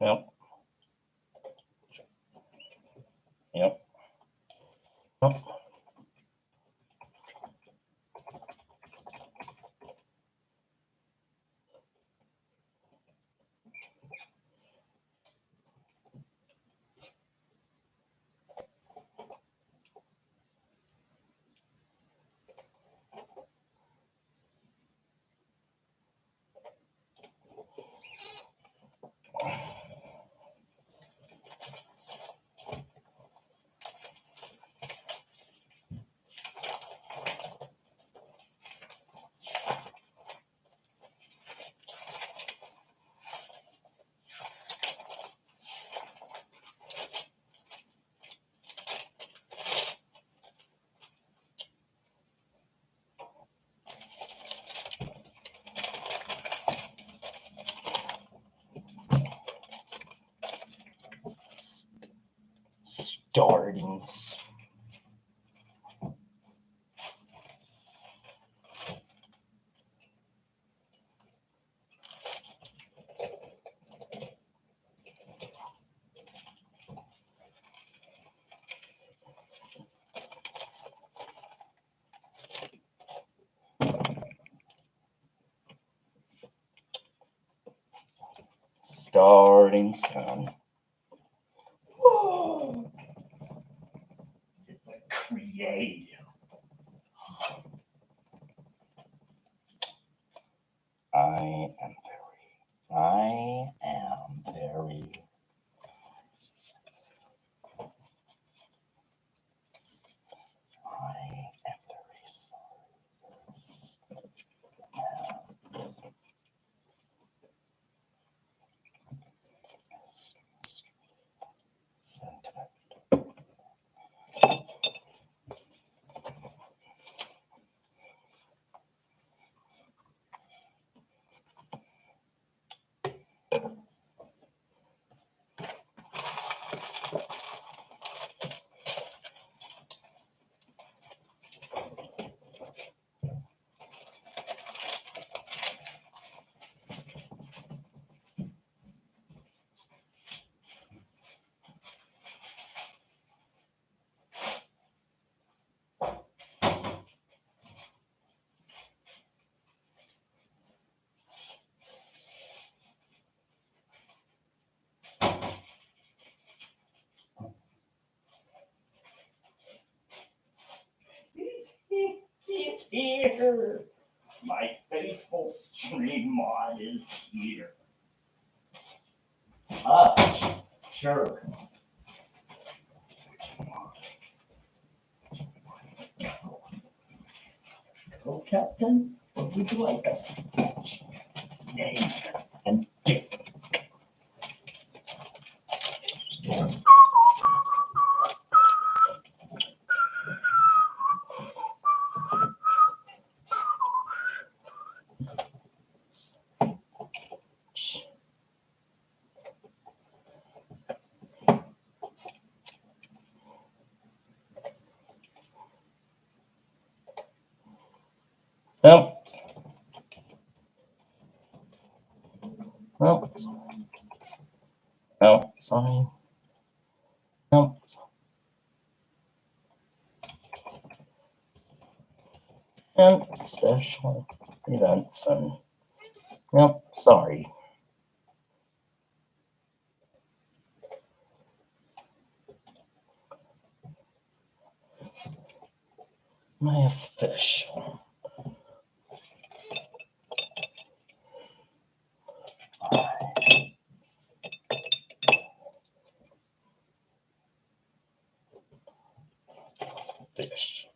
Yep. Yep. Yep. Startings. Starting sound. Whoa. It's a creative. I am very. I am very He's here. My faithful stream mod is here. Sure. Oh, Captain, what would you like us? Name and date. Nope. Nope. Nope. Sorry. Nope. And special events and nope. Sorry. My official. Fish.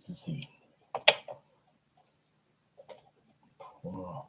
Z. Pro.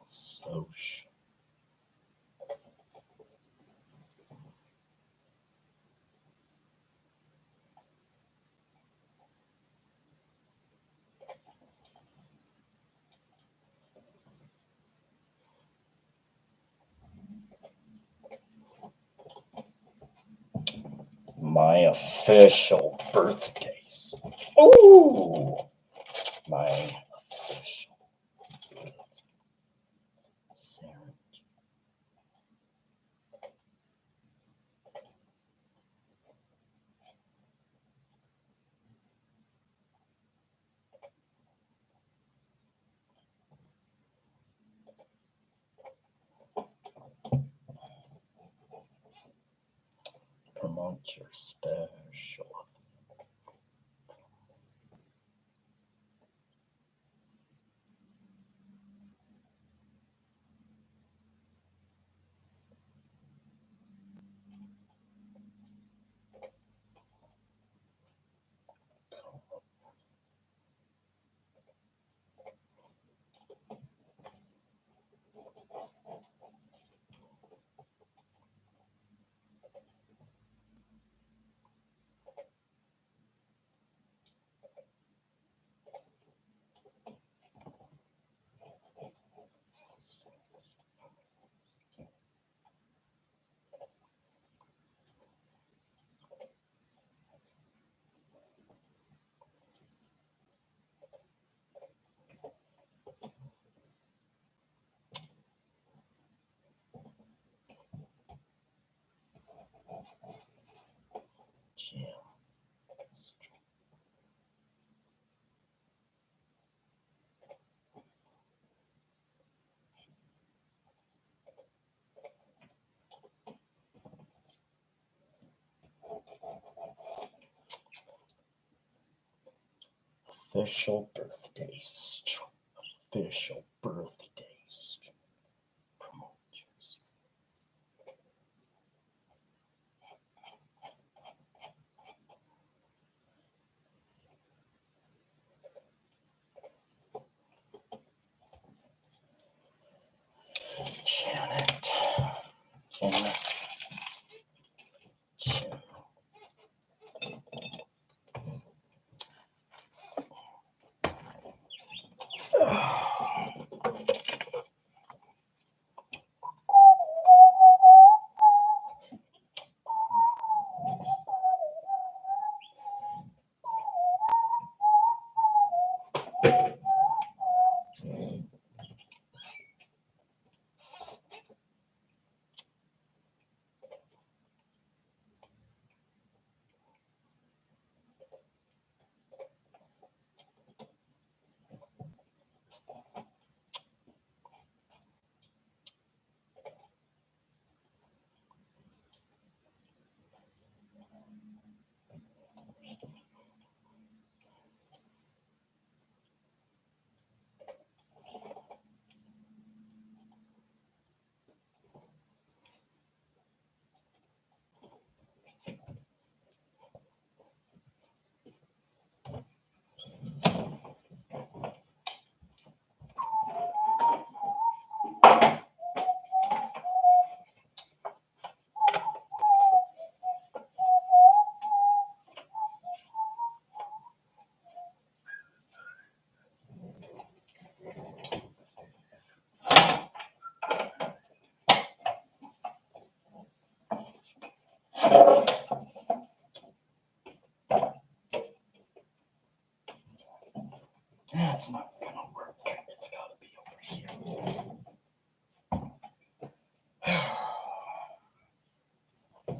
Social. My official birthdays. Ooh, my official Sarah. Promote your special. Jim. Official birthdays. Official birthdays. Promote yours. Janet. Janet. Janet.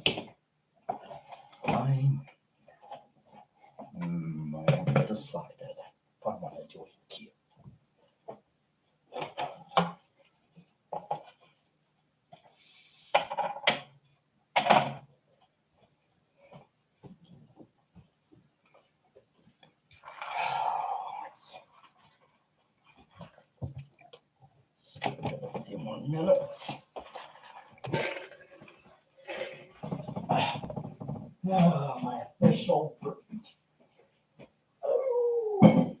Yes. I haven't decided if I want to do a kid. Let's give it a few more minutes. Oh, my official fruit. Oh.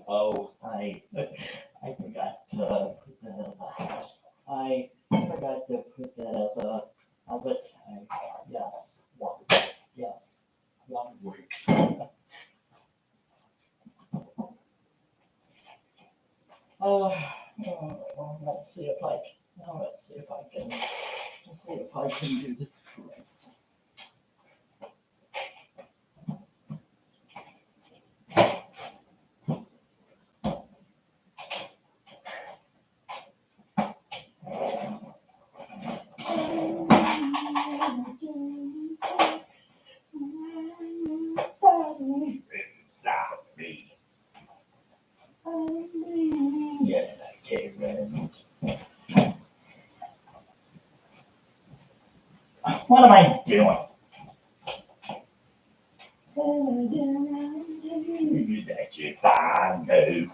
Oh, I forgot to put that as a hash. I forgot to put that as a tag. Yes, one. Yes, one works. Let's see if I can do this correct. Stop me. Yeah, okay, man. What am I doing? That you find nobody.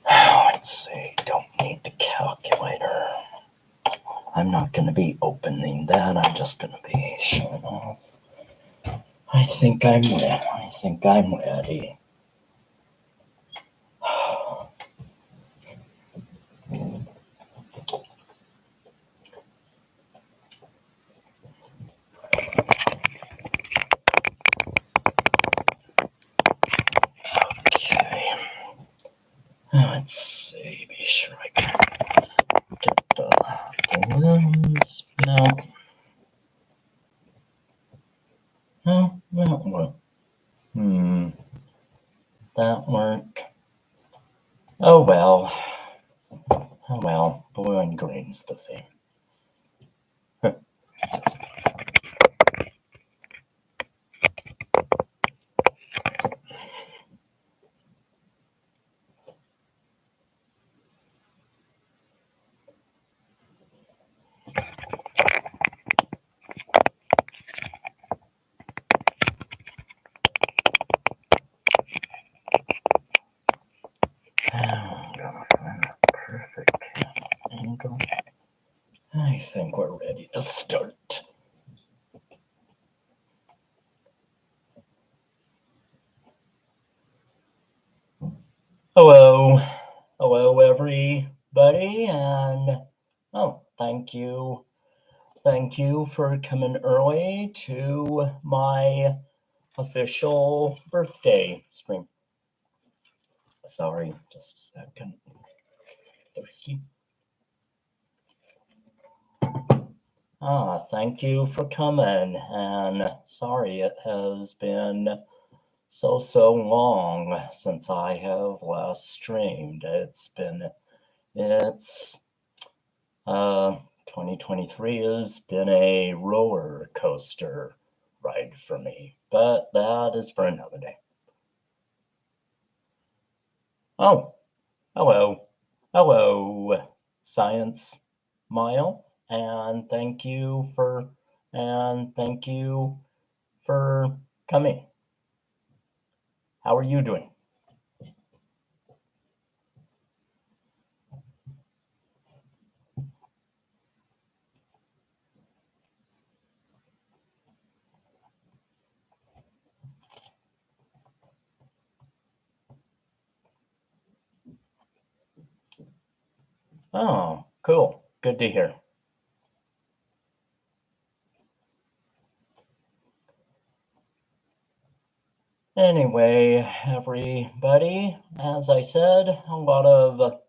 Let's see, don't need the calculator. I'm not going to be opening that. I'm just going to be showing off. I think I'm ready. Okay. Let's see. Be sure I can get the balloons. No. No, that work. Does that work? Oh well. Oh well. Blue and green's the thing. I'm gonna find a perfect angle. I think we're ready to start. Hello, hello everybody, and thank you for coming early to my official birthday stream. Sorry, just a second. Thirsty. Thank you for coming, and sorry it has been so long since I have last streamed. It's 2023 has been a roller coaster ride for me, but that is for another day. Oh, hello, Science Mile, and thank you for coming. How are you doing? Oh, cool. Good to hear. Anyway, everybody, as I said, a lot of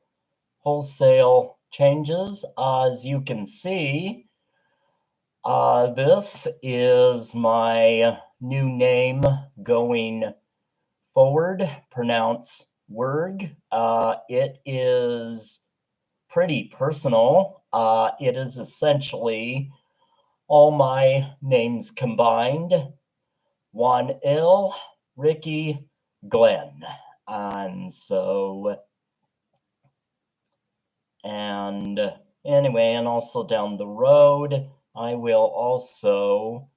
wholesale changes. As you can see, this is my new name going forward, pronounce Werg. It is pretty personal. It is essentially all my names combined. Juan L, Ricky, Glenn. And so, and anyway, and also down the road, I will also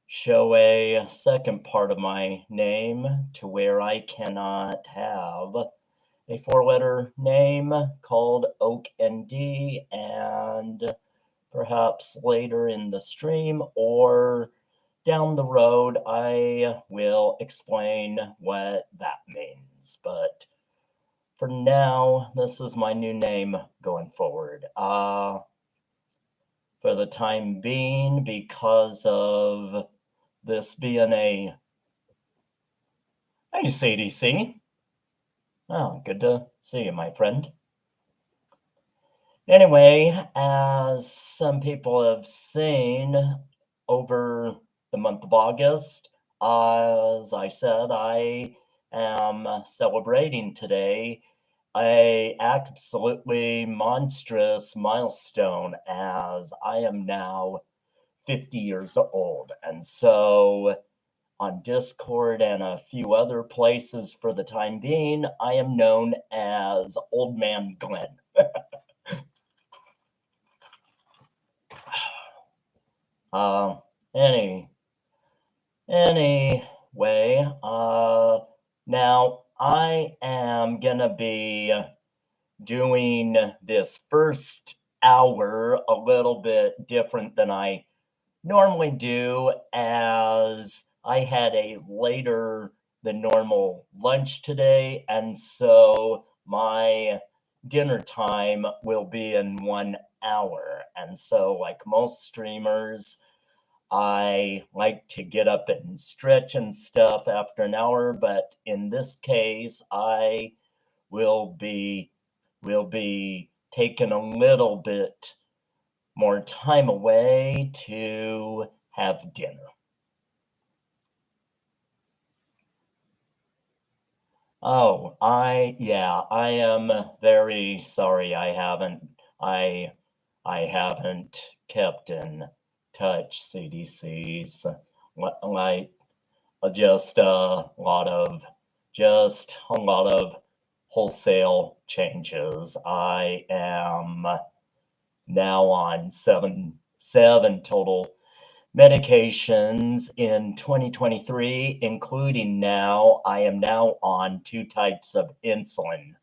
show a second part of my name to where I cannot have a 4-letter name called Oak ND, and perhaps later in the stream or down the road, I will explain what that means. But for now, this is my new name going forward. For the time being, because of this being a... Hey, CDC. Oh, good to see you, my friend. Anyway, as some people have seen over the month of August, as I said, I am celebrating today a absolutely monstrous milestone, as I am now 50 years old. And so on Discord and a few other places for the time being, I am known as Old Man Glenn. Anyway, now I am gonna be doing this first hour a little bit different than I normally do, as I had a later than normal lunch today, and so my dinner time will be in 1 hour. And so, like most streamers, I like to get up and stretch and stuff after an hour, but in this case, I will be taking a little bit more time away to have dinner. Oh, I am very sorry I haven't kept in touch, CDCs. Like just a lot of wholesale changes. I am now on seven total medications in 2023, including now I am now on 2 types of insulin,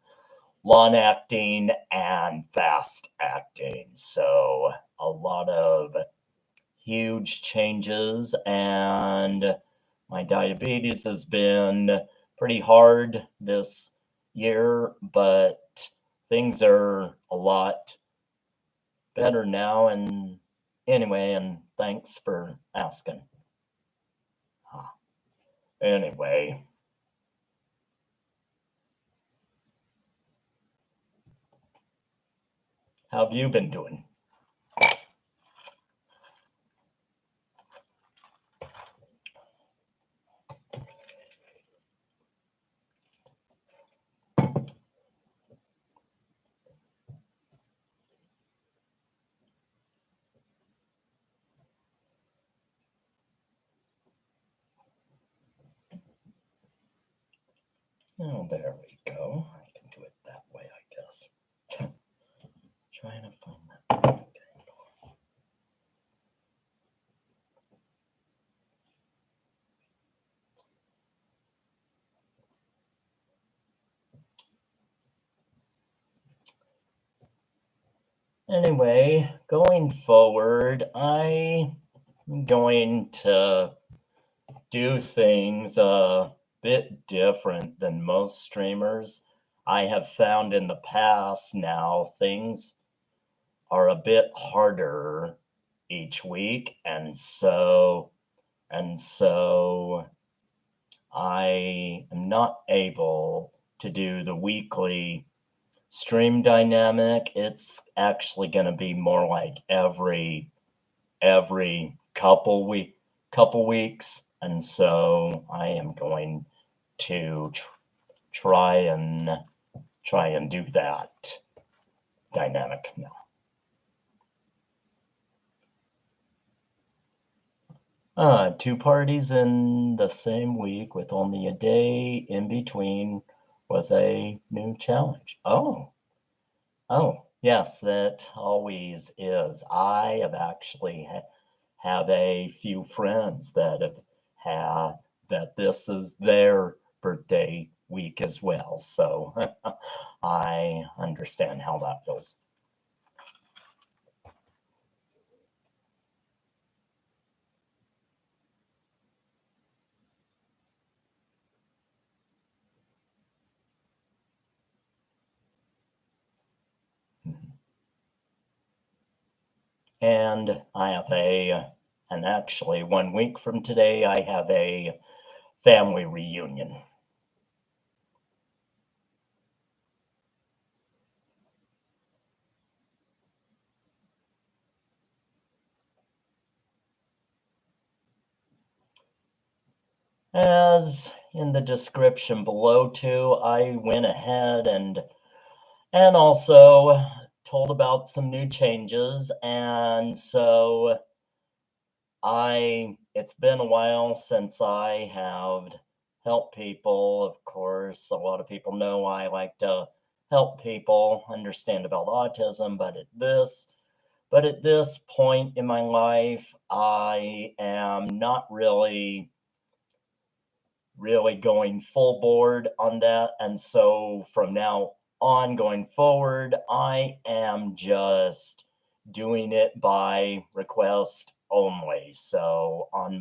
long acting and fast acting. So a lot of huge changes, and my diabetes has been pretty hard this year, but things are a lot better now. And anyway, and thanks for asking. Anyway. How have you been doing? Oh, there we go. I can do it that way, I guess. Trying to find that. Okay. Anyway, going forward, I'm going to do things a bit different than most streamers. I have found in the past now things are a bit harder each week, and so I am not able to do the weekly stream dynamic. It's actually going to be more like every couple weeks, and so I am going to try and do that dynamic now. Two parties in the same week with only a day in between was a new challenge. Oh, yes, that always is. I have actually have a few friends that have had that this is their birthday week as well. So I understand how that goes. And I have and actually 1 week from today, I have a family reunion. As in the description below too, I went ahead and also told about some new changes. And so it's been a while since I have helped people. Of course, a lot of people know I like to help people understand about autism, but at this point in my life, I am not really going full board on that. And so from now on going forward, I am just doing it by request only. So on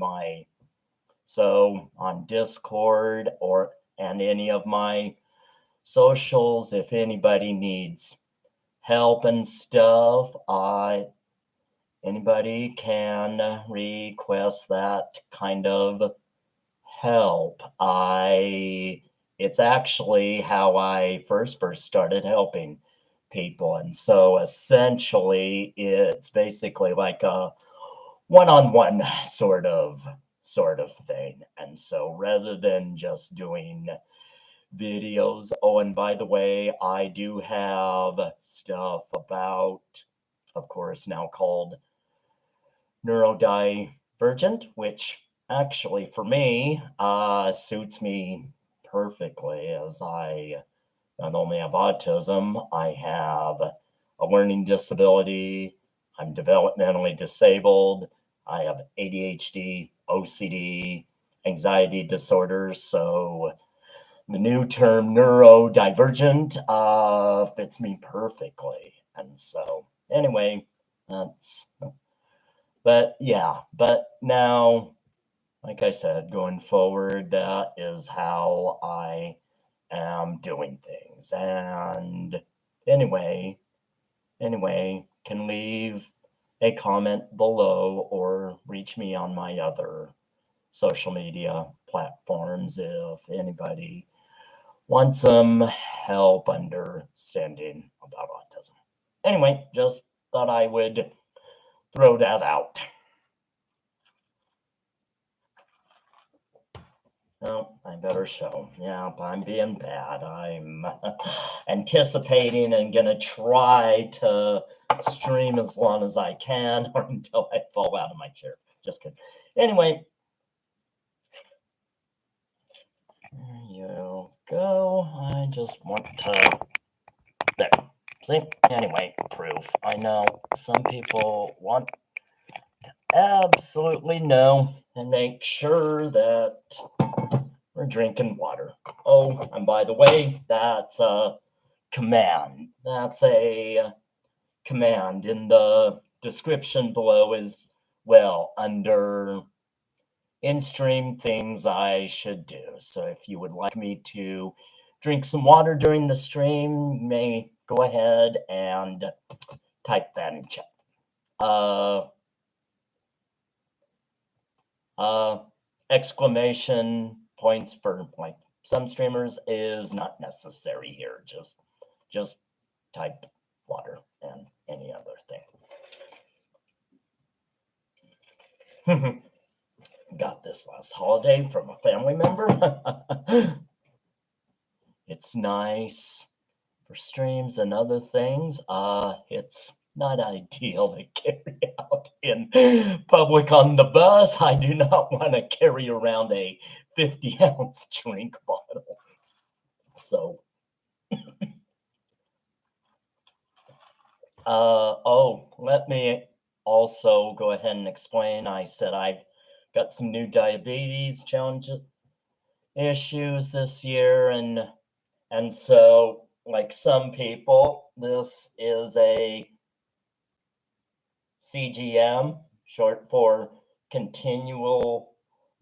Discord and any of my socials, if anybody needs help and stuff, anybody can request that kind of help. It's actually how I first started helping people. And so essentially it's basically like a one-on-one sort of thing. And so rather than just doing videos, oh, and by the way, I do have stuff about, of course, now called neurodivergent, which actually for me suits me perfectly, as I not only have autism, I have a learning disability, I'm developmentally disabled, I have ADHD, OCD, anxiety disorders. So the new term neurodivergent fits me perfectly. And so anyway, but now, like I said, going forward, that is how I am doing things. And anyway, can leave a comment below or reach me on my other social media platforms if anybody wants some help understanding about autism. Anyway, just thought I would throw that out. Oh, I better show. Yeah, I'm being bad. I'm anticipating and gonna try to stream as long as I can or until I fall out of my chair. Just kidding. Anyway, there you go. I just want to, there. See? Anyway, proof. I know some people want to absolutely know and make sure that we're drinking water. Oh, and by the way, that's a command. That's a command in the description below as well under in-stream things I should do. So if you would like me to drink some water during the stream, you may go ahead and type that in chat. Exclamation points for like some streamers is not necessary here. Just type water and any other thing. Got this last holiday from a family member. It's nice for streams and other things. It's not ideal to carry out in public on the bus. I do not want to carry around a 50-ounce drink bottle. So, let me also go ahead and explain. I said I've got some new diabetes challenges issues this year, and so like some people, this is a CGM, short for continual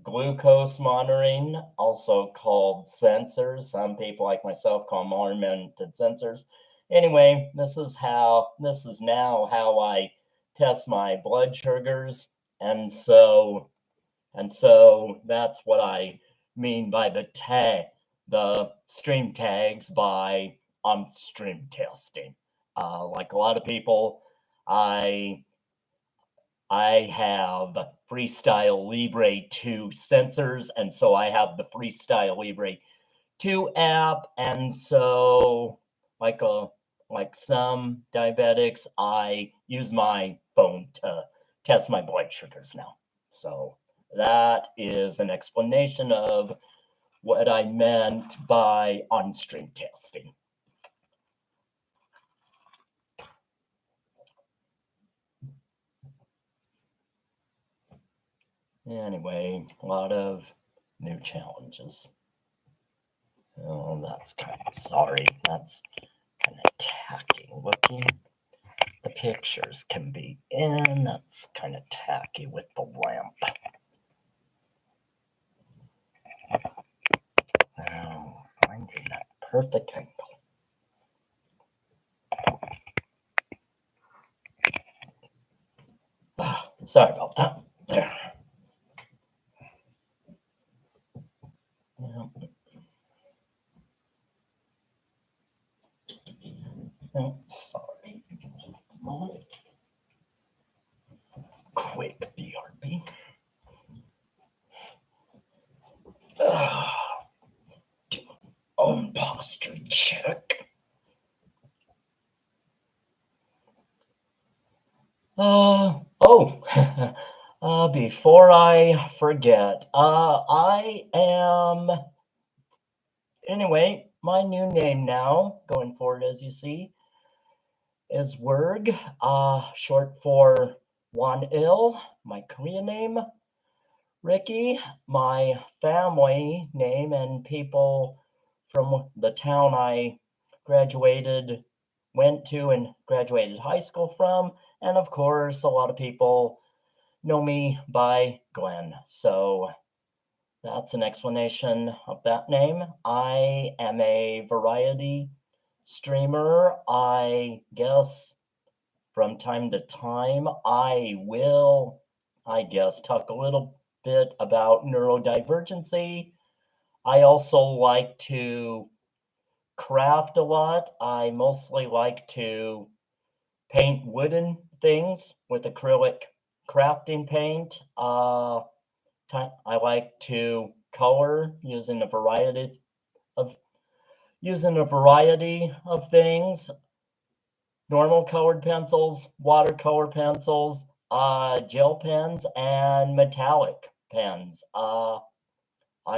glucose monitoring, also called sensors. Some people like myself call them augmented sensors. Anyway, this is now how I test my blood sugars. And so that's what I mean by the stream tags by stream testing. Like a lot of people, I have Freestyle Libre 2 sensors, and so I have the Freestyle Libre 2 app, and so like some diabetics, I use my phone to test my blood sugars now. So that is an explanation of what I meant by on-stream testing. Anyway, a lot of new challenges. Oh, that's kind of tacky looking. The pictures can be in. That's kind of tacky with the lamp. Now, finding that perfect angle. Sorry about that. There. Oh, sorry. Just a moment. Quick BRB. Do own posture check. Before I forget, anyway, my new name now, going forward, as you see, is Werg, short for Wan-il, my Korean name, Ricky, my family name, and people from the town I went to and graduated high school from, and of course, a lot of people know me by Glenn. So that's an explanation of that name. I am a variety streamer. I guess from time to time, I will, I guess, talk a little bit about neurodivergency. I also like to craft a lot. I mostly like to paint wooden things with acrylic crafting paint. I like to color of using a variety of things. Normal colored pencils, watercolor pencils, gel pens, and metallic pens. I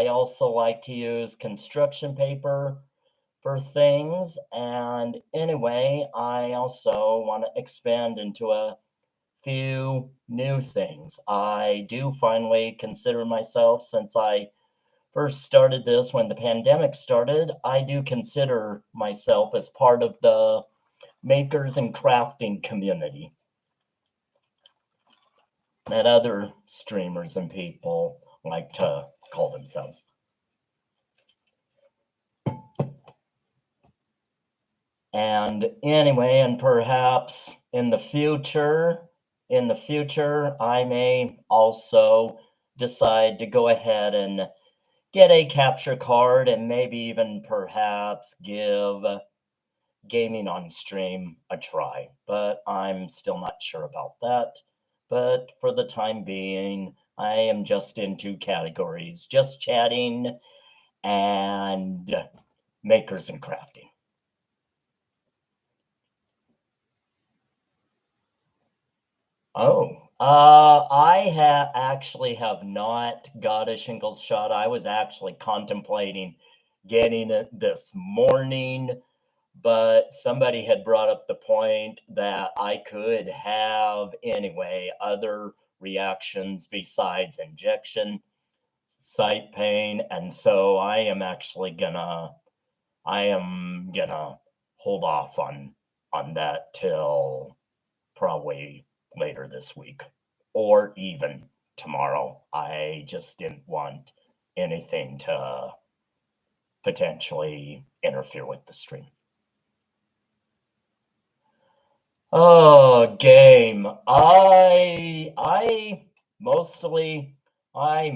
also like to use construction paper for things. And anyway, I also want to expand into a few new things. I do finally consider myself, since I first started this when the pandemic started, I do consider myself as part of the makers and crafting community that other streamers and people like to call themselves. And anyway, and perhaps in the future, I may also decide to go ahead and get a capture card and maybe even perhaps give gaming on stream a try, but I'm still not sure about that. But for the time being, I am just in two categories, just chatting and makers and crafting. Oh, I actually have not got a shingles shot. I was actually contemplating getting it this morning, but somebody had brought up the point that I could have anyway other reactions besides injection site pain, and so I am gonna hold off on that till probably later this week or even tomorrow. I just didn't want anything to potentially interfere with the stream. Oh, game. I mostly play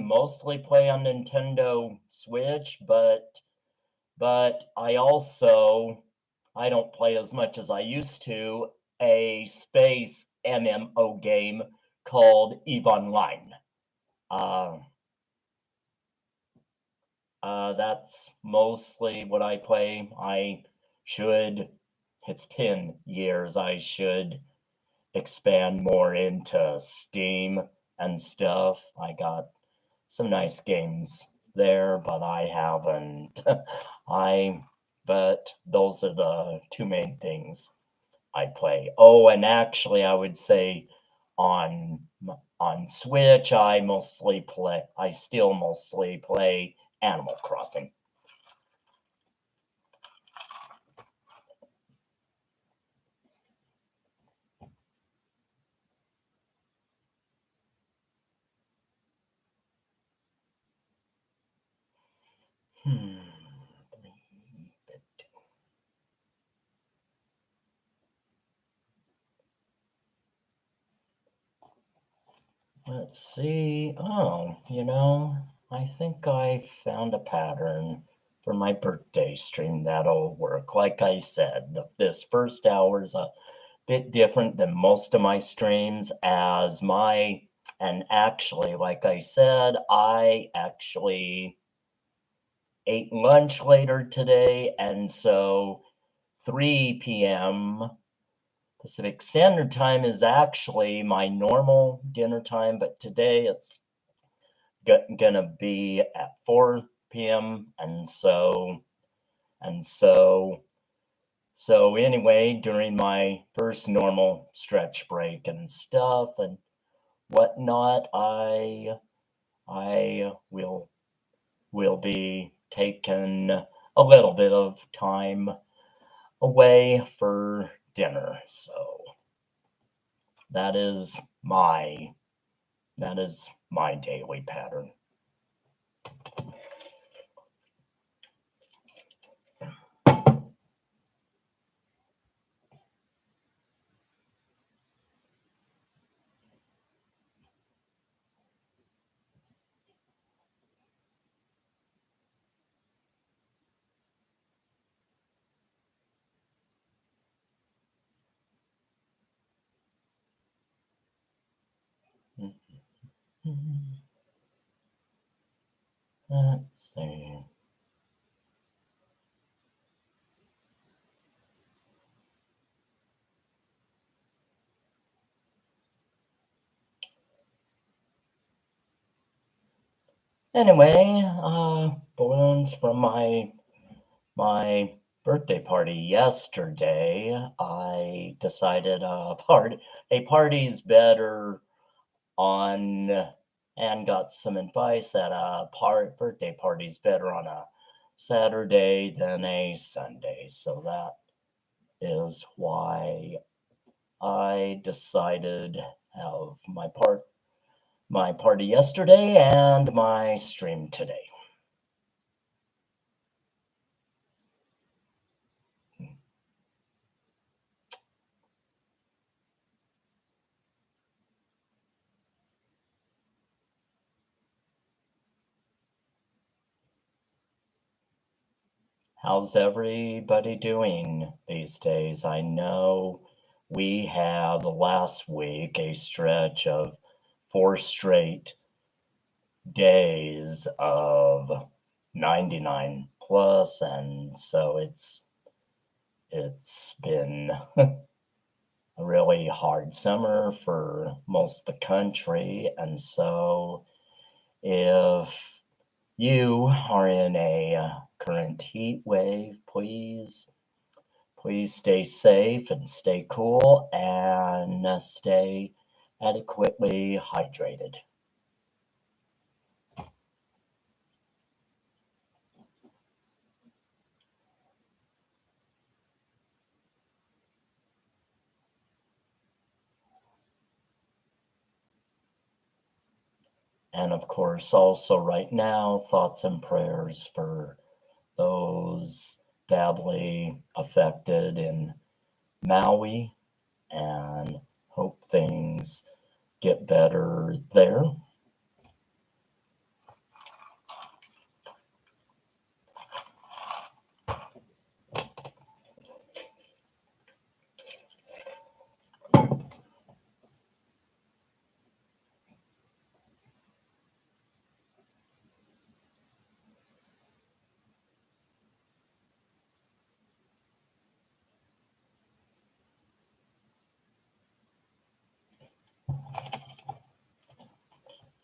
on Nintendo Switch, but I don't play as much as I used to a space MMO game called EVE Online. Uh, that's mostly what I play. It's been years. I should expand more into Steam and stuff. I got some nice games there, but I haven't. But those are the two main things I play. Oh, and actually, I would say on Switch, I still mostly play Animal Crossing. Let's see. Oh, I think I found a pattern for my birthday stream that'll work. Like I said, this first hour is a bit different than most of my streams, and actually, like I said, I actually ate lunch later today, and so 3 p.m. Pacific Standard Time is actually my normal dinner time, but today it's gonna be at 4 p.m. and so anyway, during my first normal stretch break and stuff and whatnot, I will be taking a little bit of time away for dinner. So that is my daily pattern. Let's see. Anyway, balloons from my birthday party yesterday. I decided a party's better on, and got some advice that a birthday party's better on a Saturday than a Sunday. So that is why I decided to have my party yesterday and my stream today. How's everybody doing these days? I know we had last week a stretch of 4 straight days of 99 plus, and so it's been a really hard summer for most of the country. And so if you are in a current heat wave, please stay safe and stay cool and stay adequately hydrated. And of course, also right now, thoughts and prayers for those badly affected in Maui, and hope things get better there.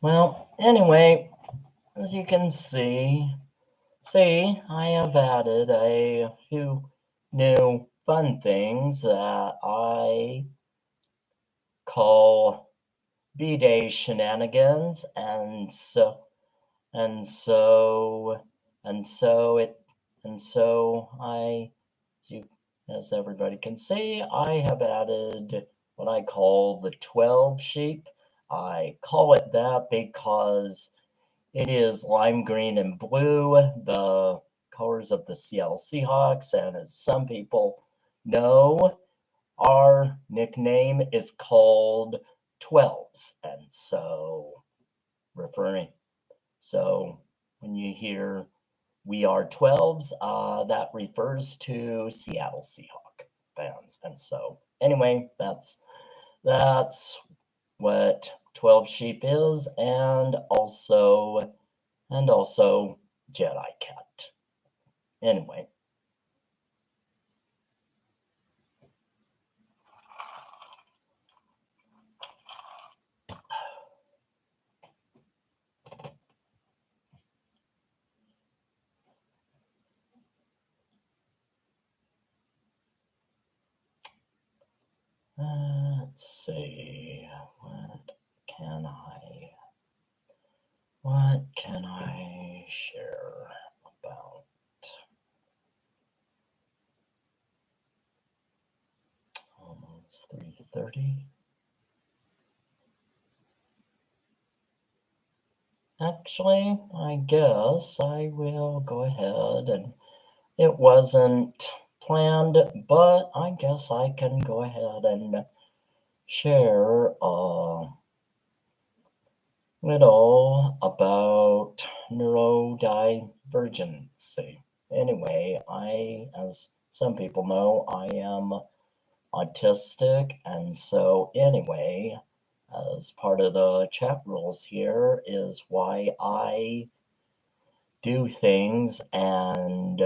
Well, anyway, as you can see, I have added a few new fun things that I call B-Day shenanigans, and so and so and so it and so I as everybody can see, I have added what I call the 12 sheep. I call it that because it is lime green and blue, the colors of the Seattle Seahawks, and as some people know, our nickname is called 12s. And so when you hear we are 12s, that refers to Seattle Seahawk fans. And so anyway, that's what 12 sheep is, and also Jedi cat. Anyway. Let's see, what can I share about? Almost 3:30. Actually, I guess I will go ahead, and it wasn't planned, but I guess I can go ahead and share a little about neurodivergency. Anyway, as some people know, I am autistic, and so anyway, as part of the chat rules here, is why I do things and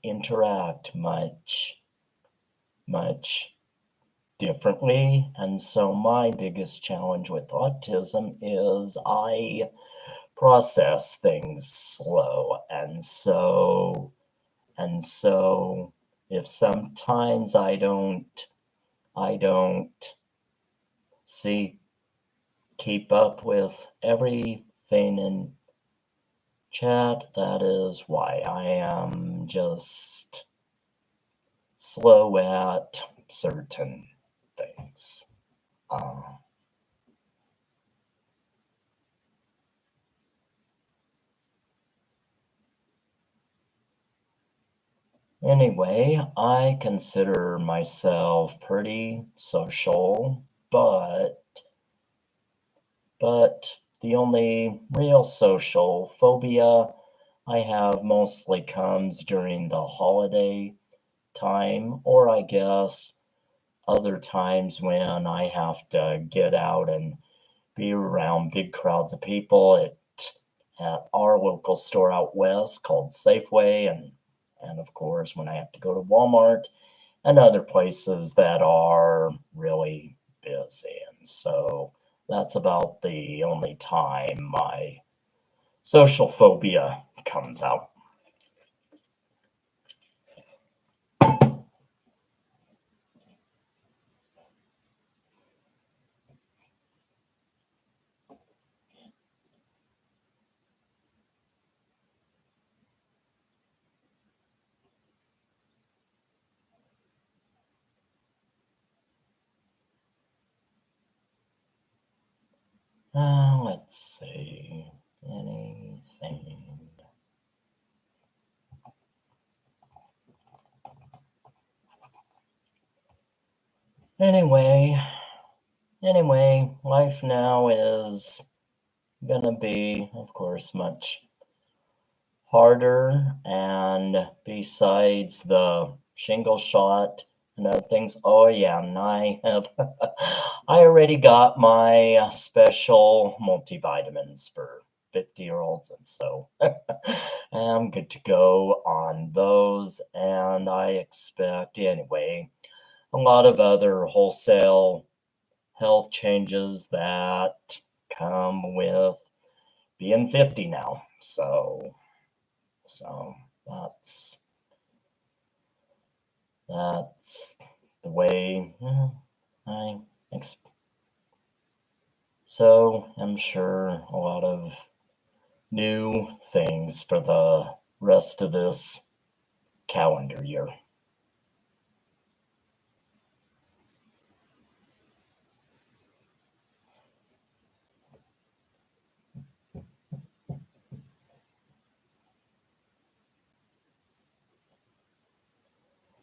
interact much differently. And so my biggest challenge with autism is I process things slow. And so if sometimes I don't see keep up with everything in chat, that is why I am just slow at certain things. Anyway, I consider myself pretty social, but the only real social phobia I have mostly comes during the holiday time, or I guess other times when I have to get out and be around big crowds of people at our local store out west called Safeway, and of course when I have to go to Walmart and other places that are really busy. And so that's about the only time my social phobia comes out. Let's see. Anything. Anyway, life now is gonna be, of course, much harder. And besides the shingle shot and other things, oh yeah, and I have, I already got my special multivitamins for 50-year-olds, and so I'm good to go on those. And I expect, anyway, a lot of other wholesale health changes that come with being 50 now. So that's the way I so I'm sure a lot of new things for the rest of this calendar year.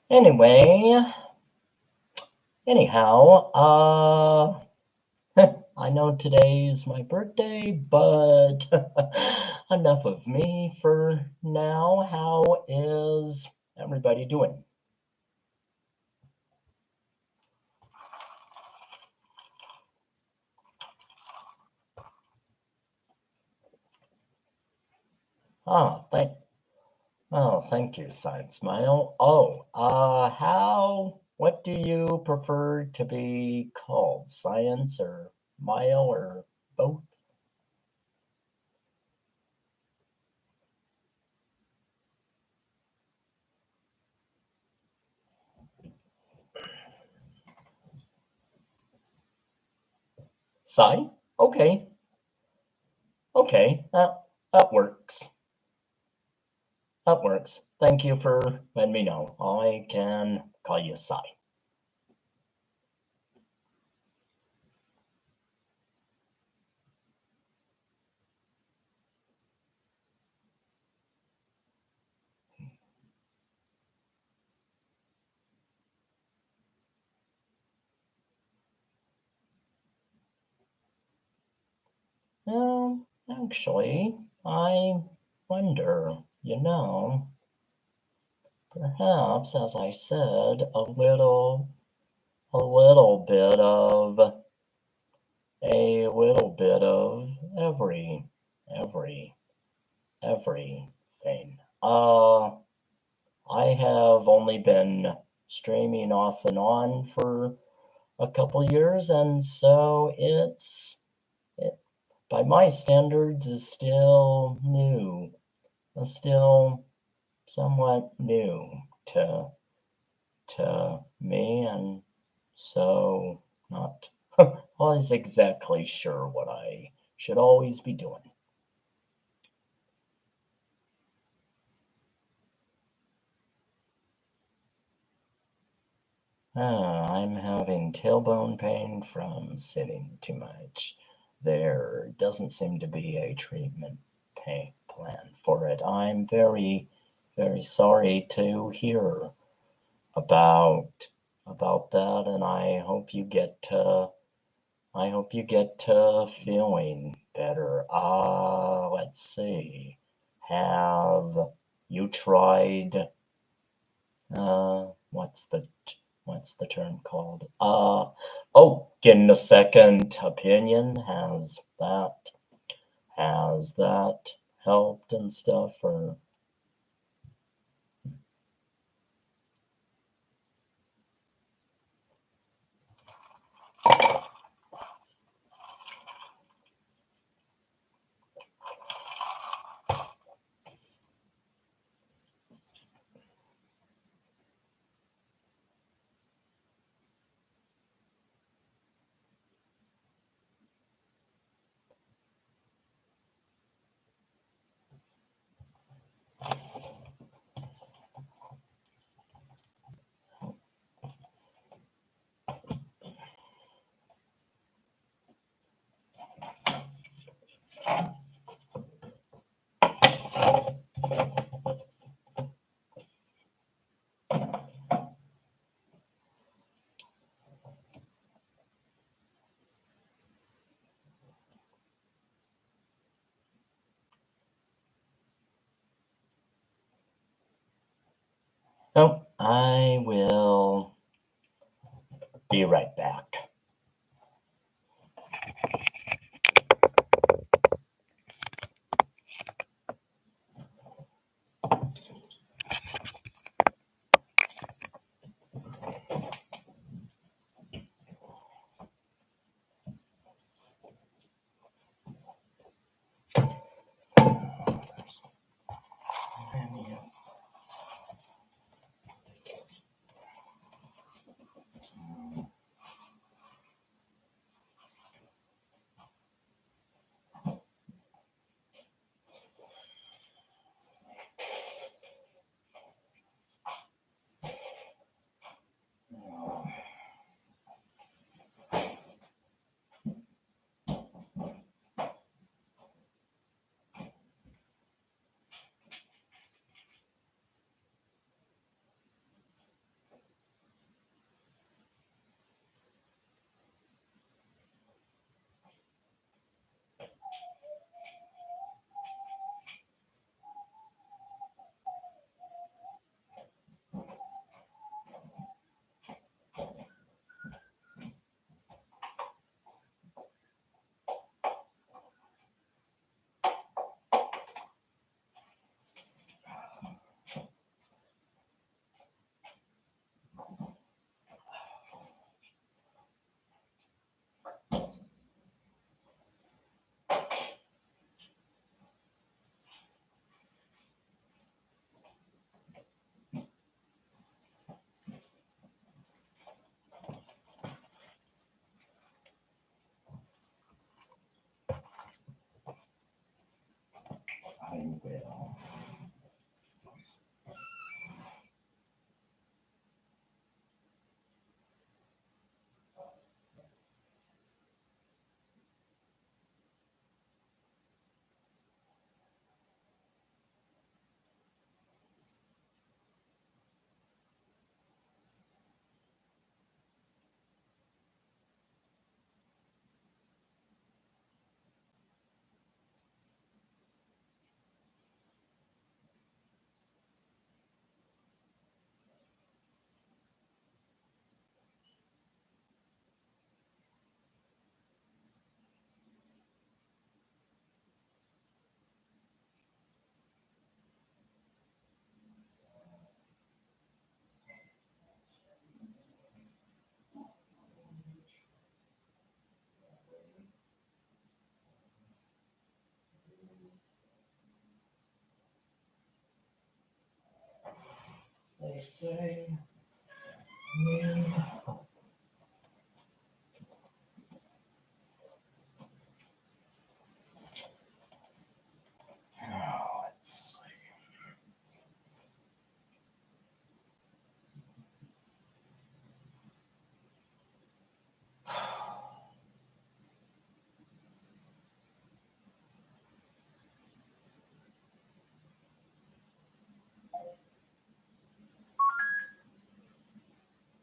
Anyway, anyhow, I know today's my birthday, but enough of me for now. How is everybody doing? Ah, thank you, Side Smile. Oh, what do you prefer to be called? Science or Mile or both? Sci? Okay, okay, that works. That works. Thank you for letting me know. I can call you Sci. Actually, I wonder, perhaps, as I said, a little bit of a little bit of every, everything. I have only been streaming off and on for a couple years, and so it, by my standards, is still new, still somewhat new to me, and so not always exactly sure what I should always be doing. I'm having tailbone pain from sitting too much. There doesn't seem to be a treatment plan for it. I'm very, very sorry to hear about that, and I hope you get to feeling better. Let's see. Have you tried uh what's the what's the term called? Getting a second opinion. Has that helped and stuff, or no, I will be right back. I say? Need help. Now, let's see.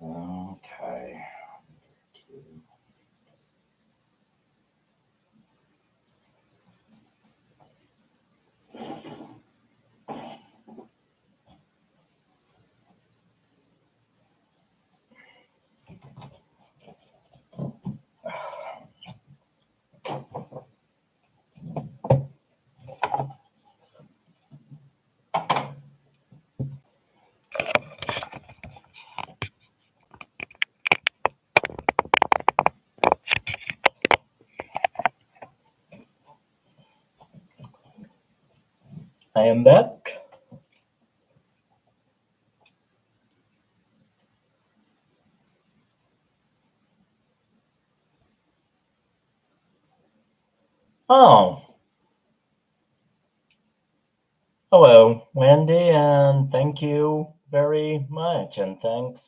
Okay. I am back. Oh, hello, Wendy, and thank you very much, and thank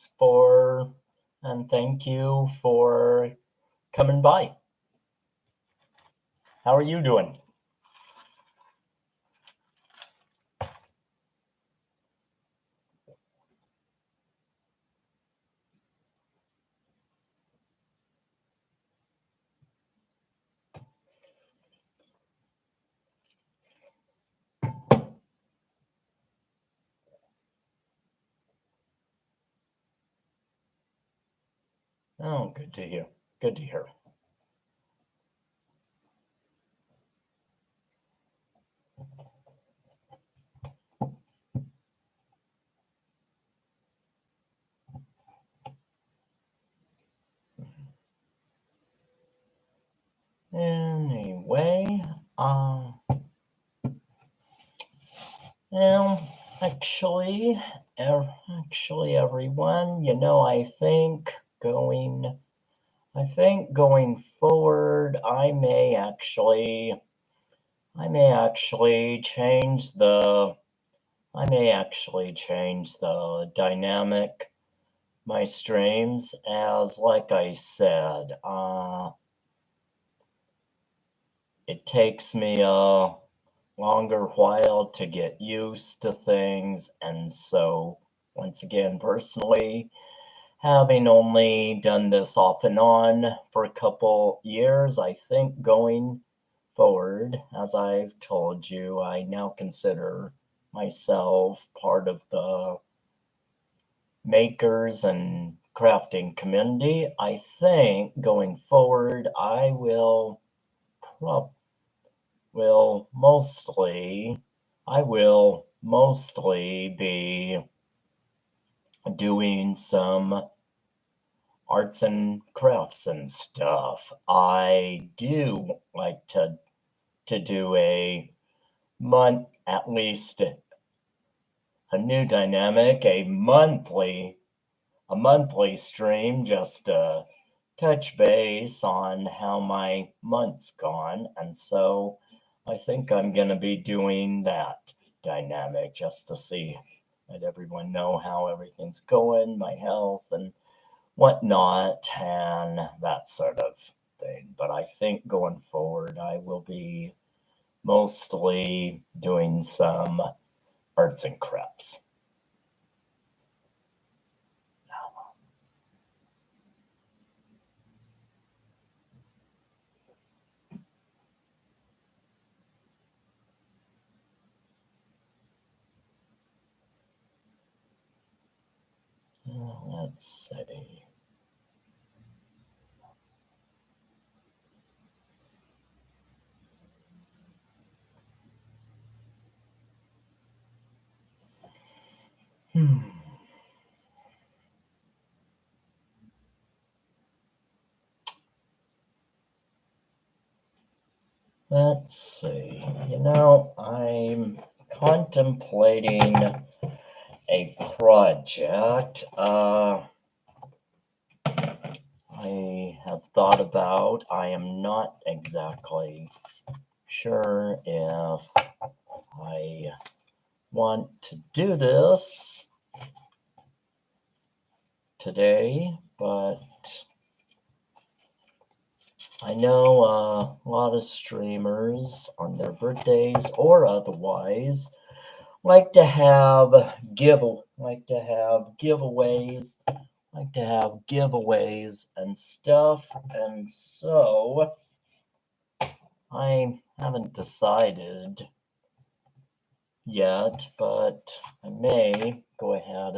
you for coming by. How are you doing? Oh, good to hear. Good to hear. Anyway, well, actually, everyone, I think going forward, I may actually change the, dynamic my streams as, like I said, it takes me a longer while to get used to things, and so once again, personally, having only done this off and on for a couple years, I think going forward, as I've told you, I now consider myself part of the makers and crafting community. I think going forward, I will mostly be doing some arts and crafts and stuff. I do like to do at least a new dynamic, a monthly stream, just to touch base on how my month's gone. And so I think I'm going to be doing that dynamic just to let everyone know how everything's going, my health and whatnot, and that sort of thing. But I think going forward, I will be mostly doing some arts and crafts. Let's see. Let's see. I'm contemplating a project I have thought about. I am not exactly sure if I want to do this today, but I know a lot of streamers on their birthdays or otherwise like to have giveaways and stuff, and so I haven't decided yet, but I may go ahead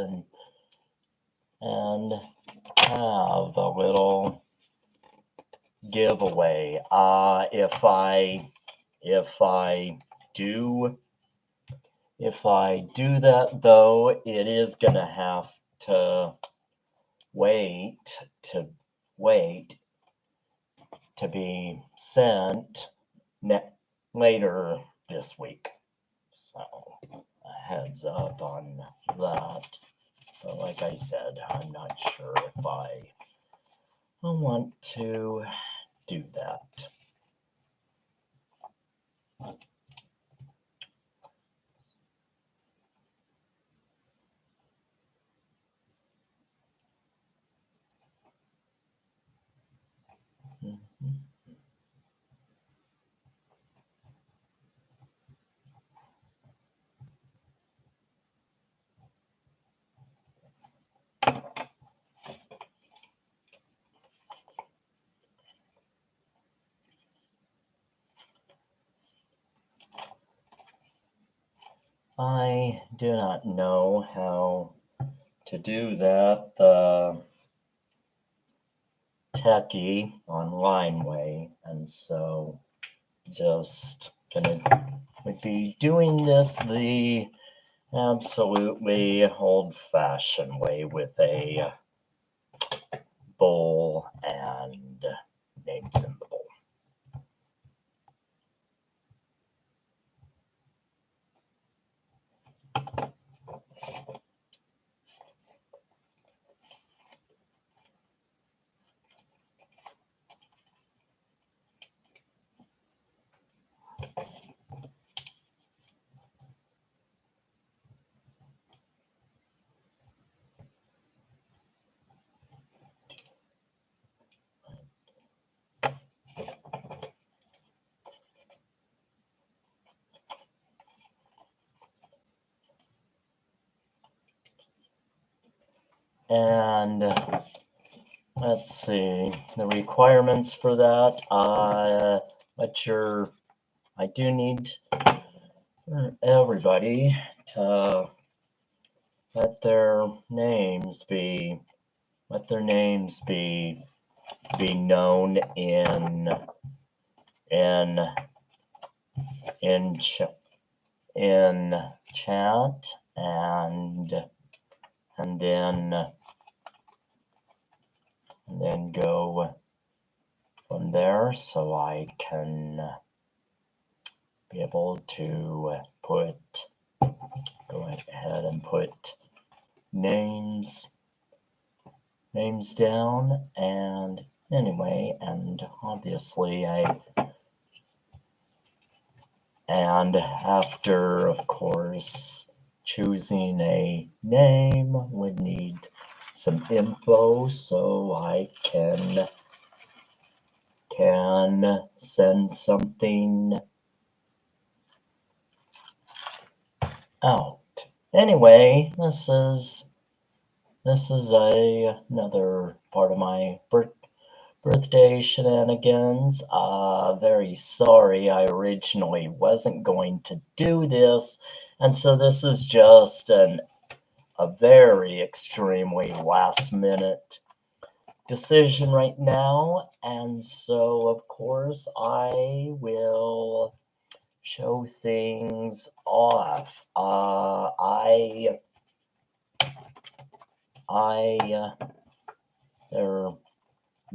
and have a little giveaway. If I do that, though, it is gonna have to wait to be sent later this week. So a heads up on that. But like I said, I'm not sure if I want to do that. I do not know how to do that the techie online way, and so just gonna be doing this the absolutely old-fashioned way with a bowl and names in the bowl. And let's see the requirements for that. I do need everybody to let their names be known in chat, and then go from there, so I can be able to go ahead and put names down. And anyway, and obviously and after, of course, choosing a name, would need some info so I can send something out. Anyway, this is another part of my birthday shenanigans. Very sorry, I originally wasn't going to do this, and so this is just a very extremely last minute decision right now, and so of course I will show things off.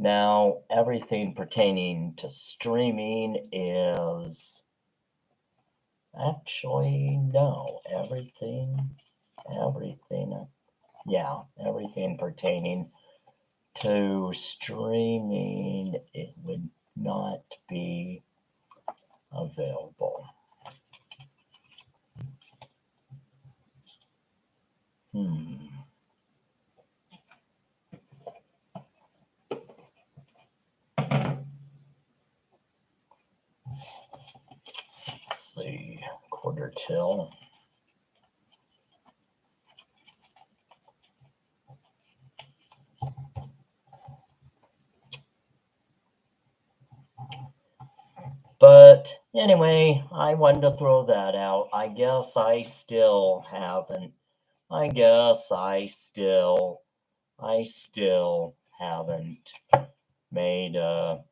Now everything pertaining to streaming is actually no, everything everything pertaining to streaming, it would not be available. Let's see, quarter till. But anyway, I wanted to throw that out. I guess I still haven't made a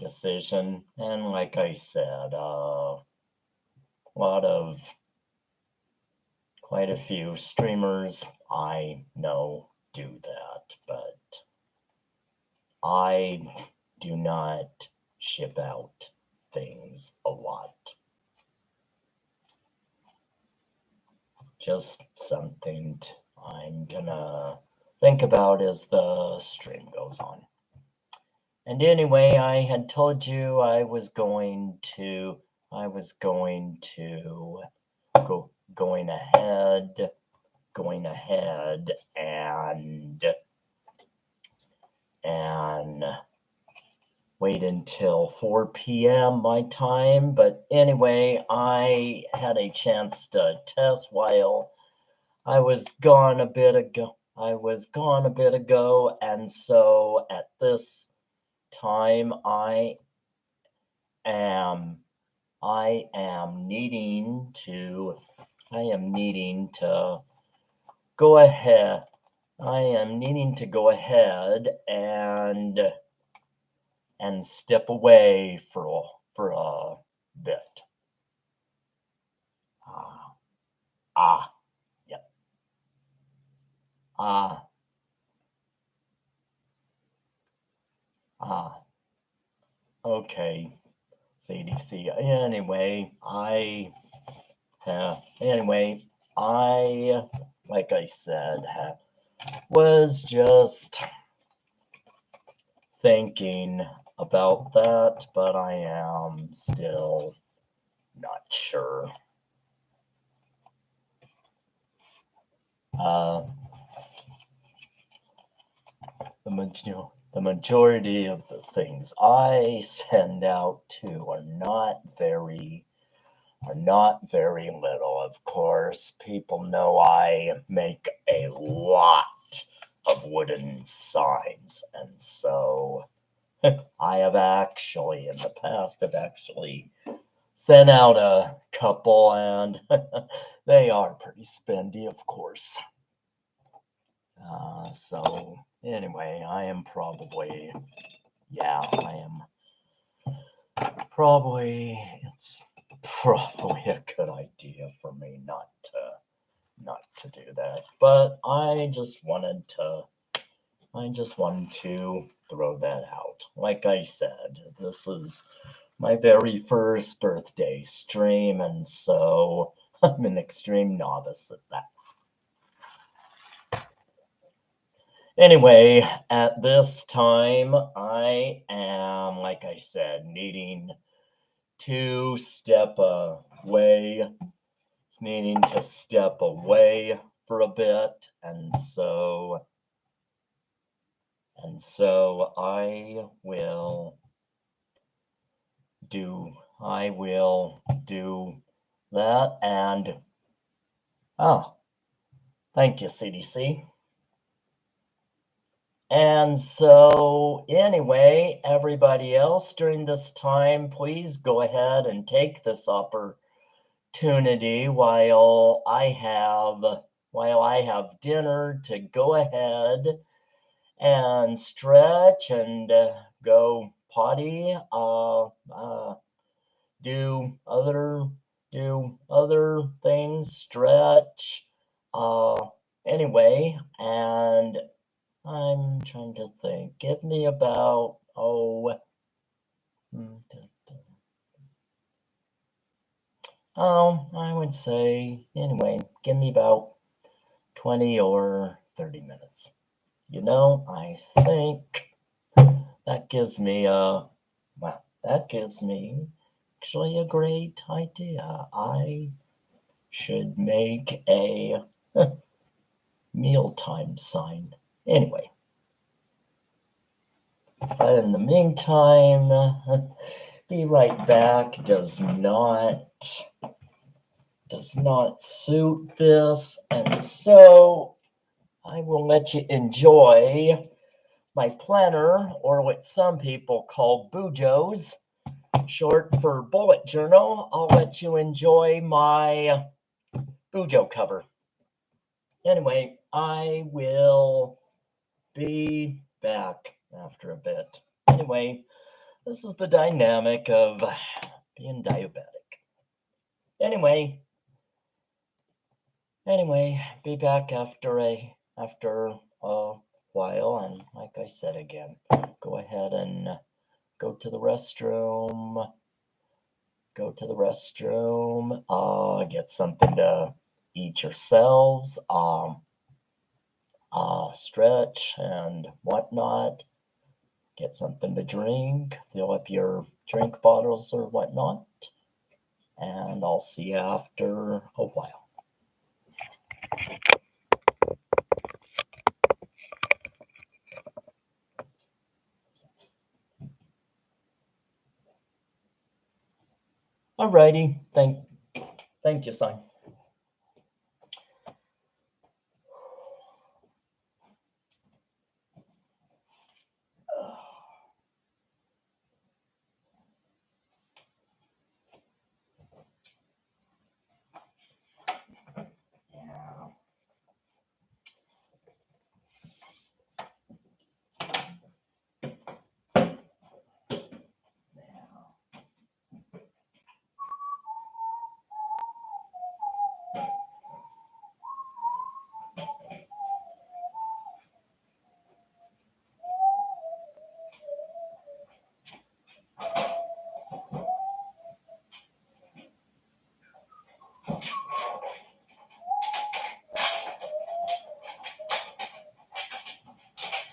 decision. And like I said, quite a few streamers I know do that, but I do not ship out things a lot. Just something I'm gonna think about as the stream goes on. And anyway, I had told you I was going ahead and wait until 4 p.m. my time. But anyway, I had a chance to test while I was gone a bit ago. And so at this time I am needing to go ahead. I am needing to go ahead and step away for a bit. Yep. Okay, CDC. Anyway, like I said, was just thinking about that, but I am still not sure. The majority of the things I send out to are not very little. Of course, people know I make a lot of wooden signs, and so I have actually in the past sent out a couple, and they are pretty spendy, of course. So anyway, it's probably a good idea for me not to do that. But I just wanted to throw that out. Like I said, this is my very first birthday stream, and so I'm an extreme novice at that. Anyway, at this time, I am, like I said, needing to step away for a bit, and so I will do that. And thank you, CDC. And so anyway, everybody else during this time, please go ahead and take this opportunity while I have dinner to go ahead and stretch and go potty, do other things, stretch, anyway, and I'm trying to think. Give me about, I would say, anyway, give me about 20 or 30 minutes. You know, I think that gives me actually a great idea. I should make a mealtime sign. Anyway, but in the meantime, be right back does not suit this, and so I will let you enjoy my planner, or what some people call bujos, short for bullet journal. I'll let you enjoy my bujo cover. Anyway, I will be back after a bit. Anyway, this is the dynamic of being diabetic. Anyway, be back after a while, and like I said again, go ahead and go to the restroom. Get something to eat yourselves. Stretch and whatnot. Get something to drink. Fill up your drink bottles or whatnot. And I'll see you after a while. Alrighty, thank you, son.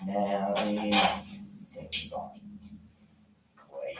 Now these things on. Great.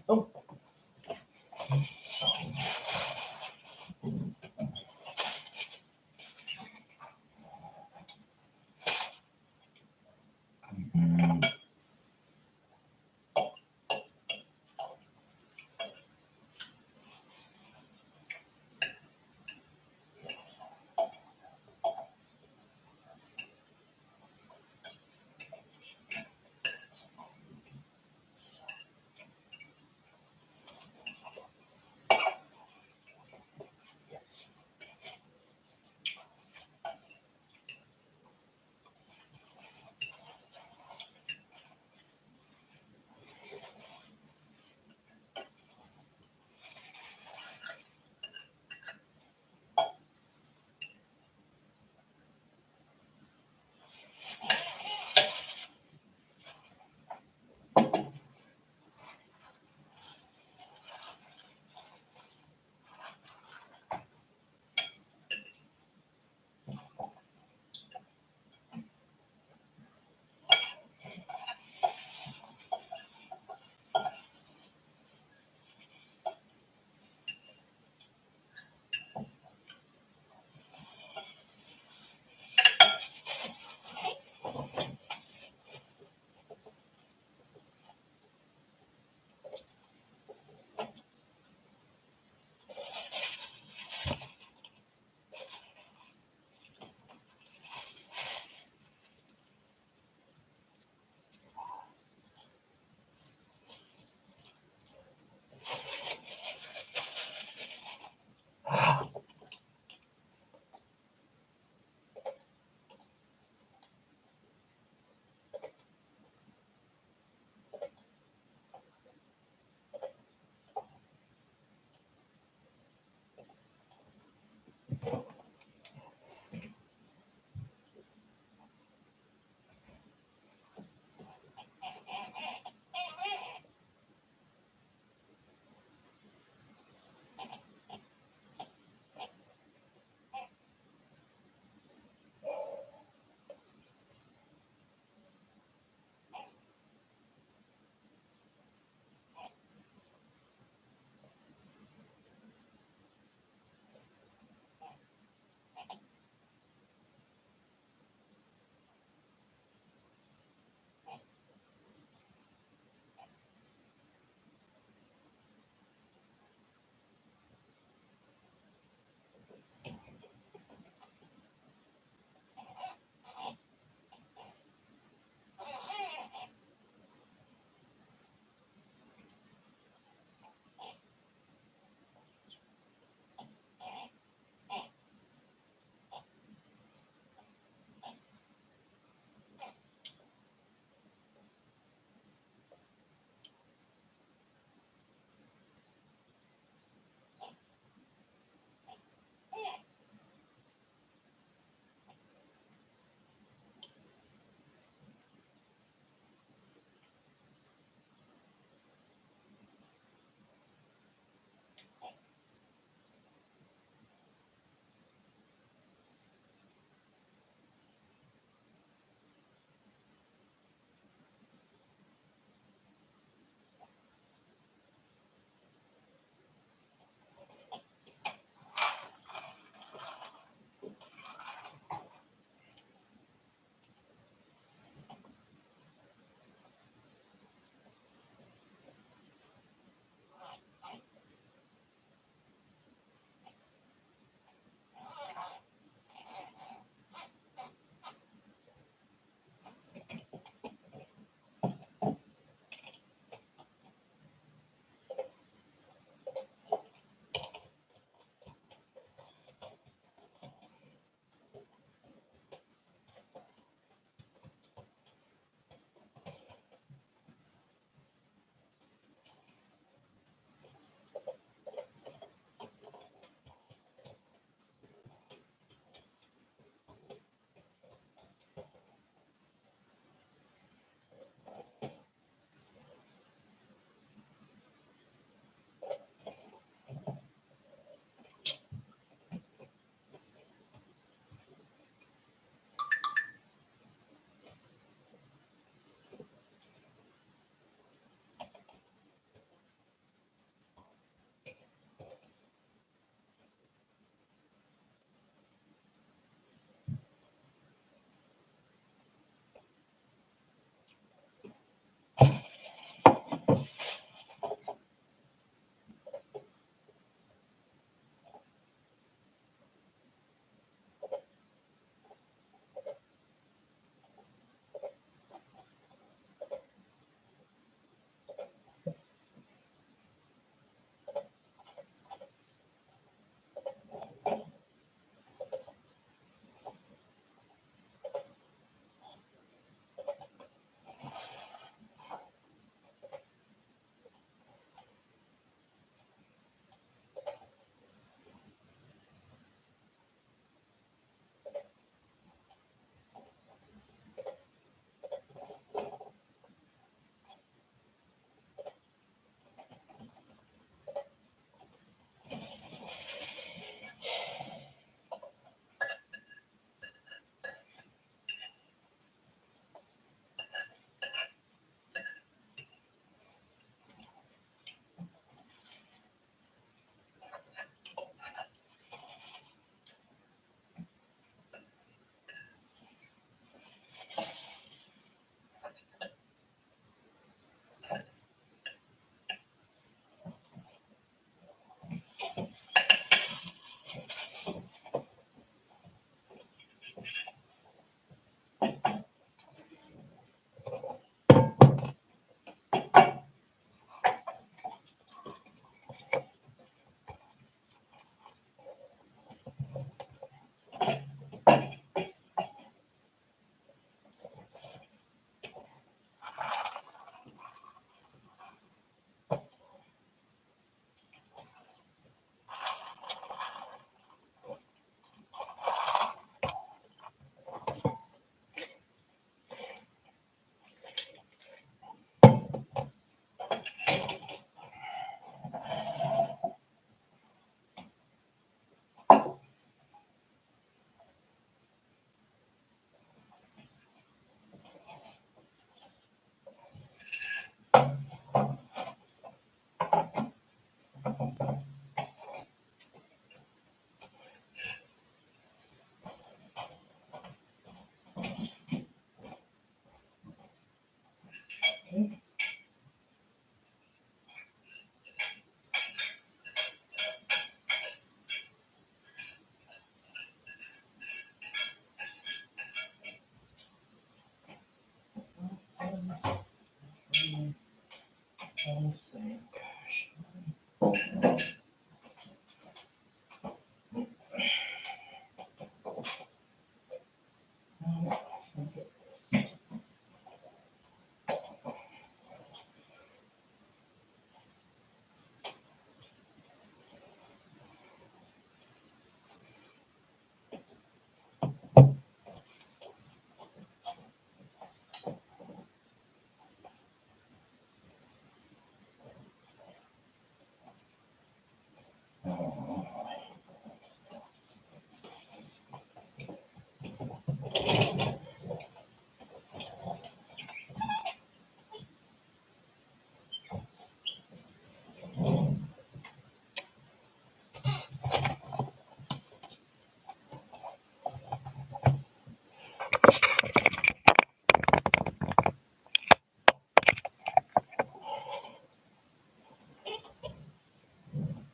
Oh, so. Mm.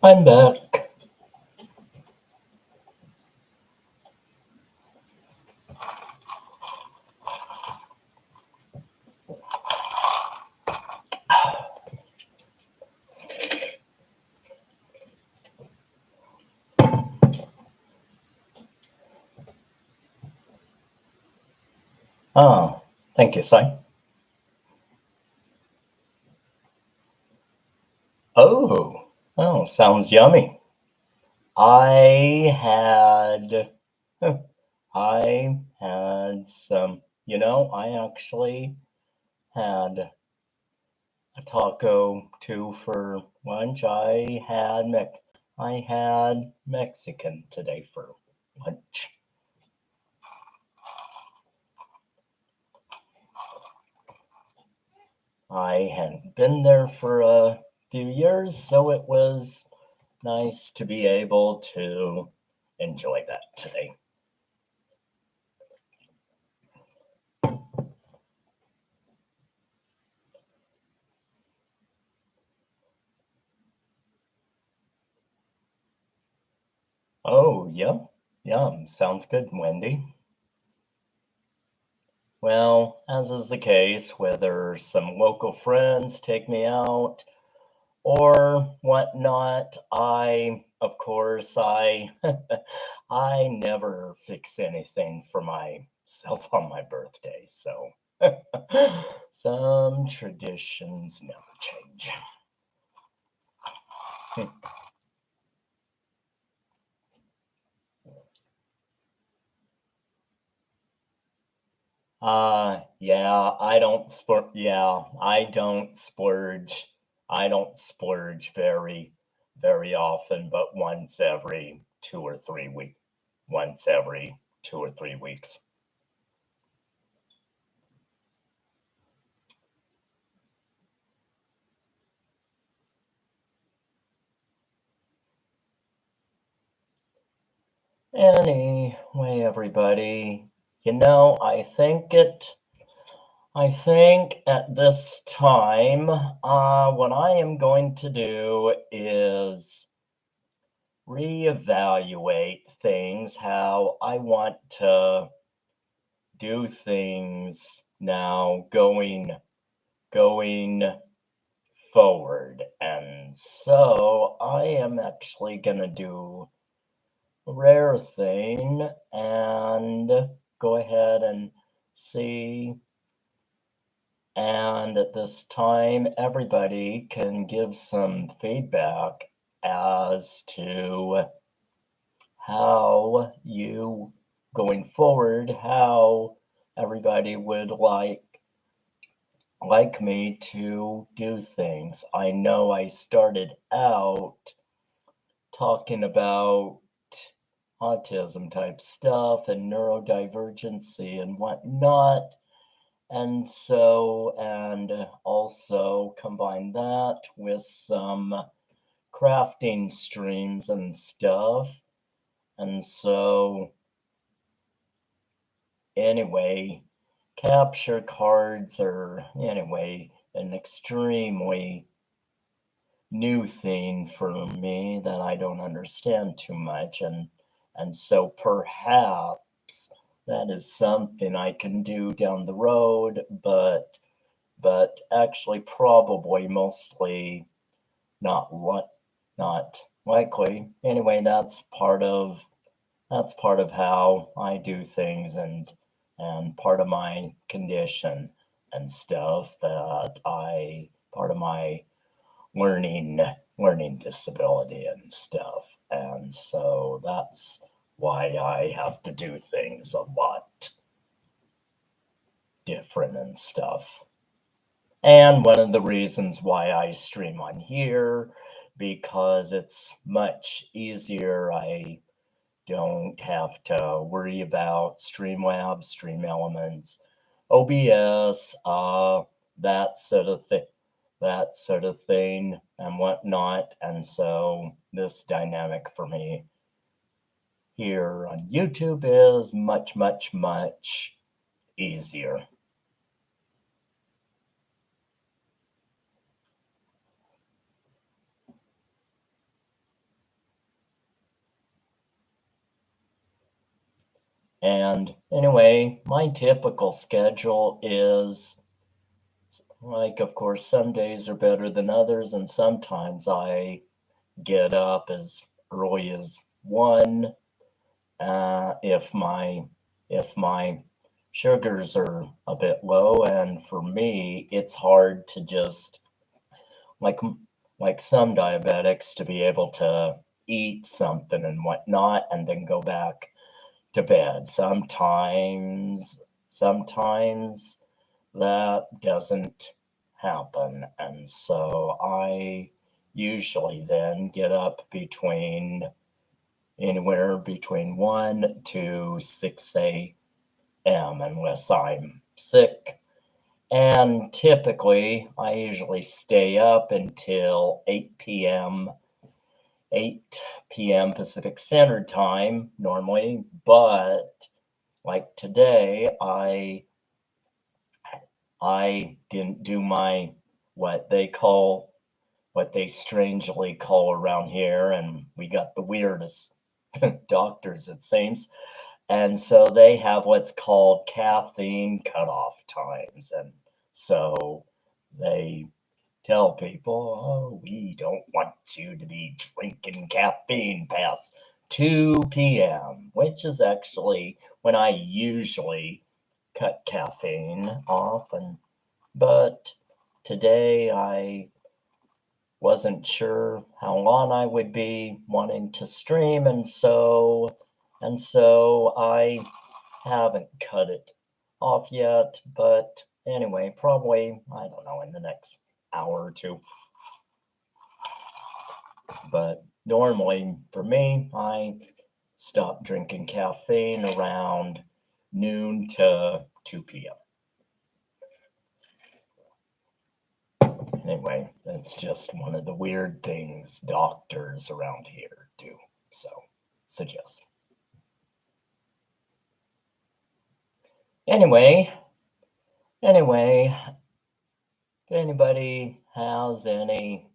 I'm back. Oh, thank you, Si. Oh, sounds yummy. I had some, I actually had a taco too for lunch. I had Mexican today for lunch. I hadn't been there for a few years, so it was nice to be able to enjoy that today. Oh, yeah. Yum. Sounds good, Wendy. Well, as is the case, whether some local friends take me out or whatnot, of course, I never fix anything for myself on my birthday, so some traditions never change. Yeah, I don't splurge. I don't splurge very often, but once every 2 or 3 weeks. Anyway, everybody, I think at this time, what I am going to do is reevaluate things, how I want to do things now going forward. And so I am actually going to do a rare thing and go ahead and see. And at this time, everybody can give some feedback as to how going forward, how everybody would like me to do things. I know I started out talking about autism type stuff and neurodivergency and whatnot. And also combine that with some crafting streams and stuff. And so, anyway, capture cards are, anyway, an extremely new thing for me that I don't understand too much. And so perhaps that is something I can do down the road, but but actually probably mostly not likely. Anyway, that's part of how I do things, and part of my condition and stuff, that part of my learning disability and stuff. And so that's why I have to do things a lot different and stuff. And one of the reasons why I stream on here, because it's much easier. I don't have to worry about Streamlabs, Stream Elements, OBS, that sort of thing and whatnot. And so this dynamic for me here on YouTube is much, much, much easier. And anyway, my typical schedule is, like, of course, some days are better than others, and sometimes I get up as early as 1 if my sugars are a bit low. And for me, it's hard to just, like some diabetics, to be able to eat something and whatnot and then go back to bed. Sometimes that doesn't happen, and so I usually then get up anywhere between 1 to 6 a.m. unless I'm sick. And typically, I usually stay up until 8 p.m. Pacific Standard Time normally. But like today, I didn't do my what they strangely call around here, and we got the weirdest doctors, it seems. And so they have what's called caffeine cutoff times. And so they tell people, oh, we don't want you to be drinking caffeine past 2 p.m., which is actually when I usually cut caffeine off. But today I wasn't sure how long I would be wanting to stream, and so I haven't cut it off yet. But anyway, probably, I don't know, in the next hour or two. But normally for me, I stop drinking caffeine around noon to 2 p.m. Anyway, that's just one of the weird things doctors around here do. So, suggest. Anyway, if anybody has any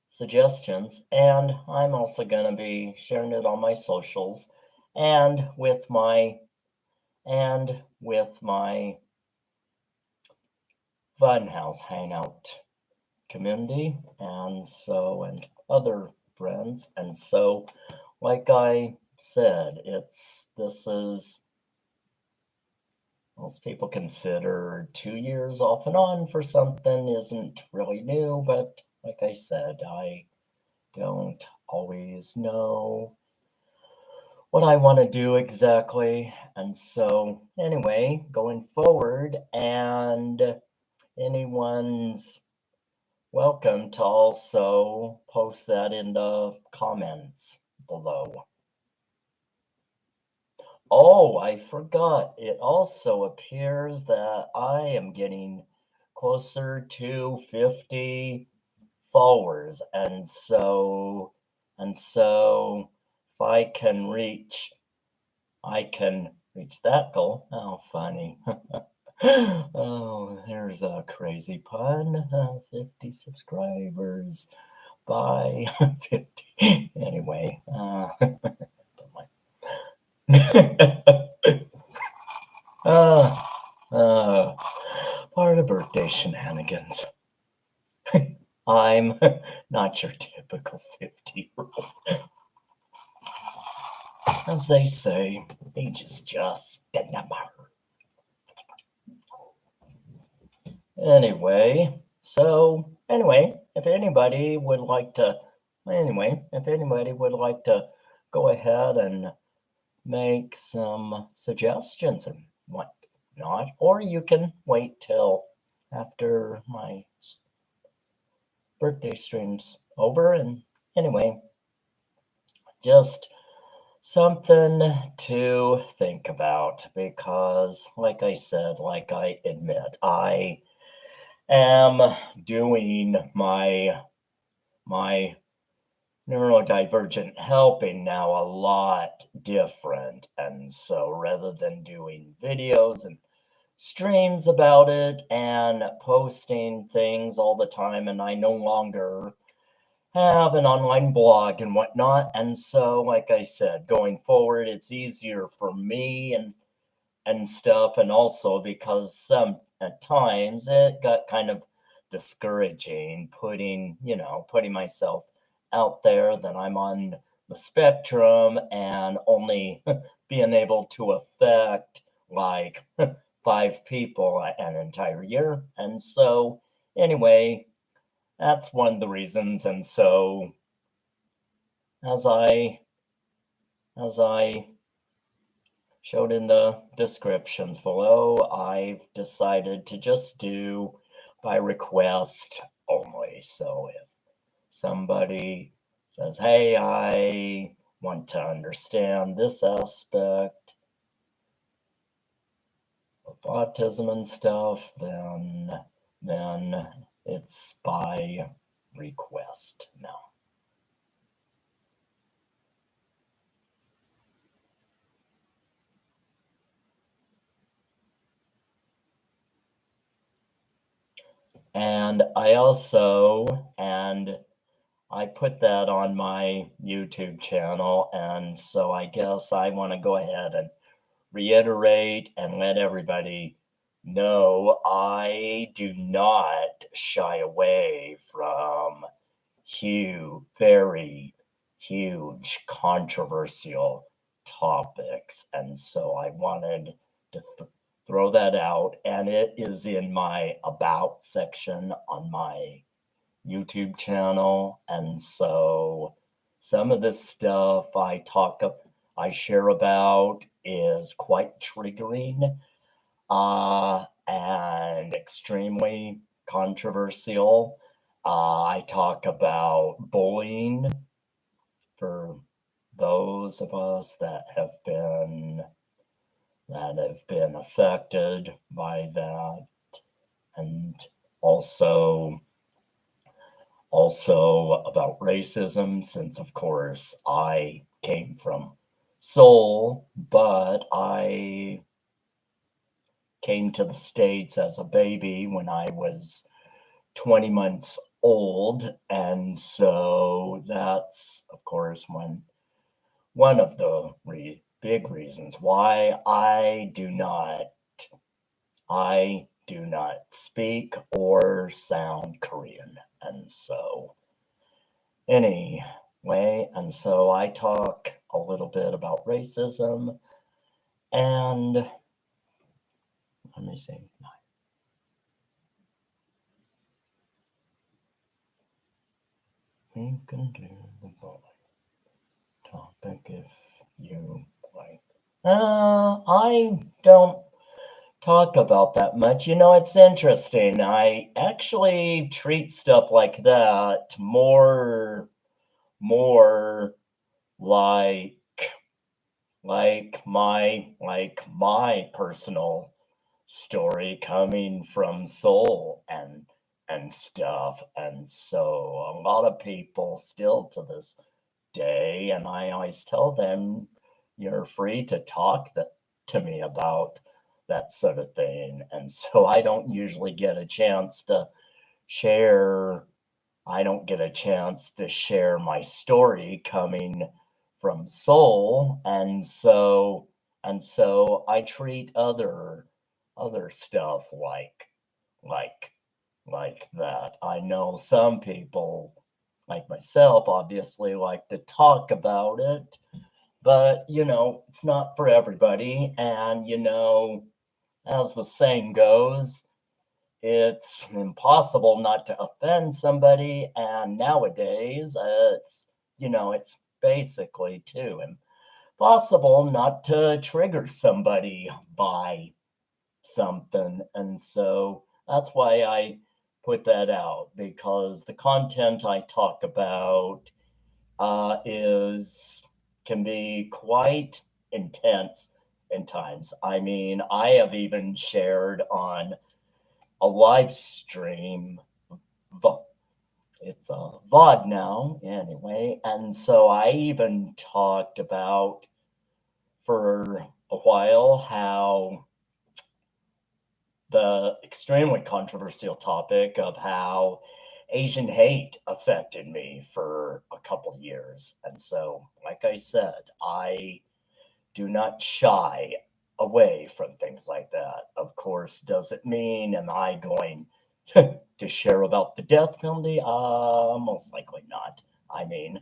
suggestions, and I'm also going to be sharing it on my socials and with my Funhouse Hangout community, and other friends. And so, like I said, this is, most people consider 2 years off and on for something isn't really new, but like I said, I don't always know what I want to do exactly. And so anyway, going forward, and anyone's welcome to also post that in the comments below. Oh, I forgot. It also appears that I am getting closer to 50 followers. And so if I can reach that goal. Oh, funny. Oh, there's a crazy pun. 50 subscribers by 50. Anyway, part of birthday shenanigans. I'm not your typical 50-year-old. As they say, age is just a number. Anyway, if anybody would like to, go ahead and make some suggestions and whatnot, or you can wait till after my birthday stream's over. And anyway, just something to think about, because like I said, like I admit, I am doing my neurodivergent helping now a lot different. And so rather than doing videos and streams about it and posting things all the time, and I no longer have an online blog and whatnot. And so, like I said, going forward, it's easier for me and stuff. And also because some at times it got kind of discouraging putting myself out there that I'm on the spectrum and only being able to affect like 5 people an entire year. And so anyway, that's one of the reasons. And so as I showed in the descriptions below, I've decided to just do by request only. So if somebody says, hey, I want to understand this aspect of autism and stuff, then it's by request now. And I put that on my YouTube channel. And so I guess I want to go ahead and reiterate and let everybody know I do not shy away from very huge, controversial topics. And so I wanted to throw that out. And it is in my About section on my YouTube channel. And so some of this stuff I share about is quite triggering and extremely controversial. I talk about bullying for those of us that have been affected by that, and also about racism, since of course I came from Seoul, but I came to the States as a baby when I was 20 months old. And so that's, of course, one of the big reasons why I do not speak or sound Korean. And so anyway, and so I talk a little bit about racism, and let me see. We can do the bullying topic if you like. I don't talk about that much. It's interesting. I actually treat stuff like that more like my personal story coming from Seoul and stuff. And so a lot of people still to this day, and I always tell them, you're free to talk to me about that sort of thing. And so I don't usually get a chance to share my story coming from Seoul. And so I treat other stuff like like that. I know some people, like myself, obviously like to talk about it, but it's not for everybody. And as the saying goes, it's impossible not to offend somebody, and nowadays it's basically too impossible not to trigger somebody by something. And so that's why I put that out, because the content I talk about is can be quite intense in times. I mean, I have even shared on a live stream. It's a VOD now, anyway. And so I even talked about for a while how the extremely controversial topic of how Asian hate affected me for a couple of years. And so, like I said, I do not shy away from things like that. Of course, does it mean am I going to share about the death penalty? Most likely not. I mean,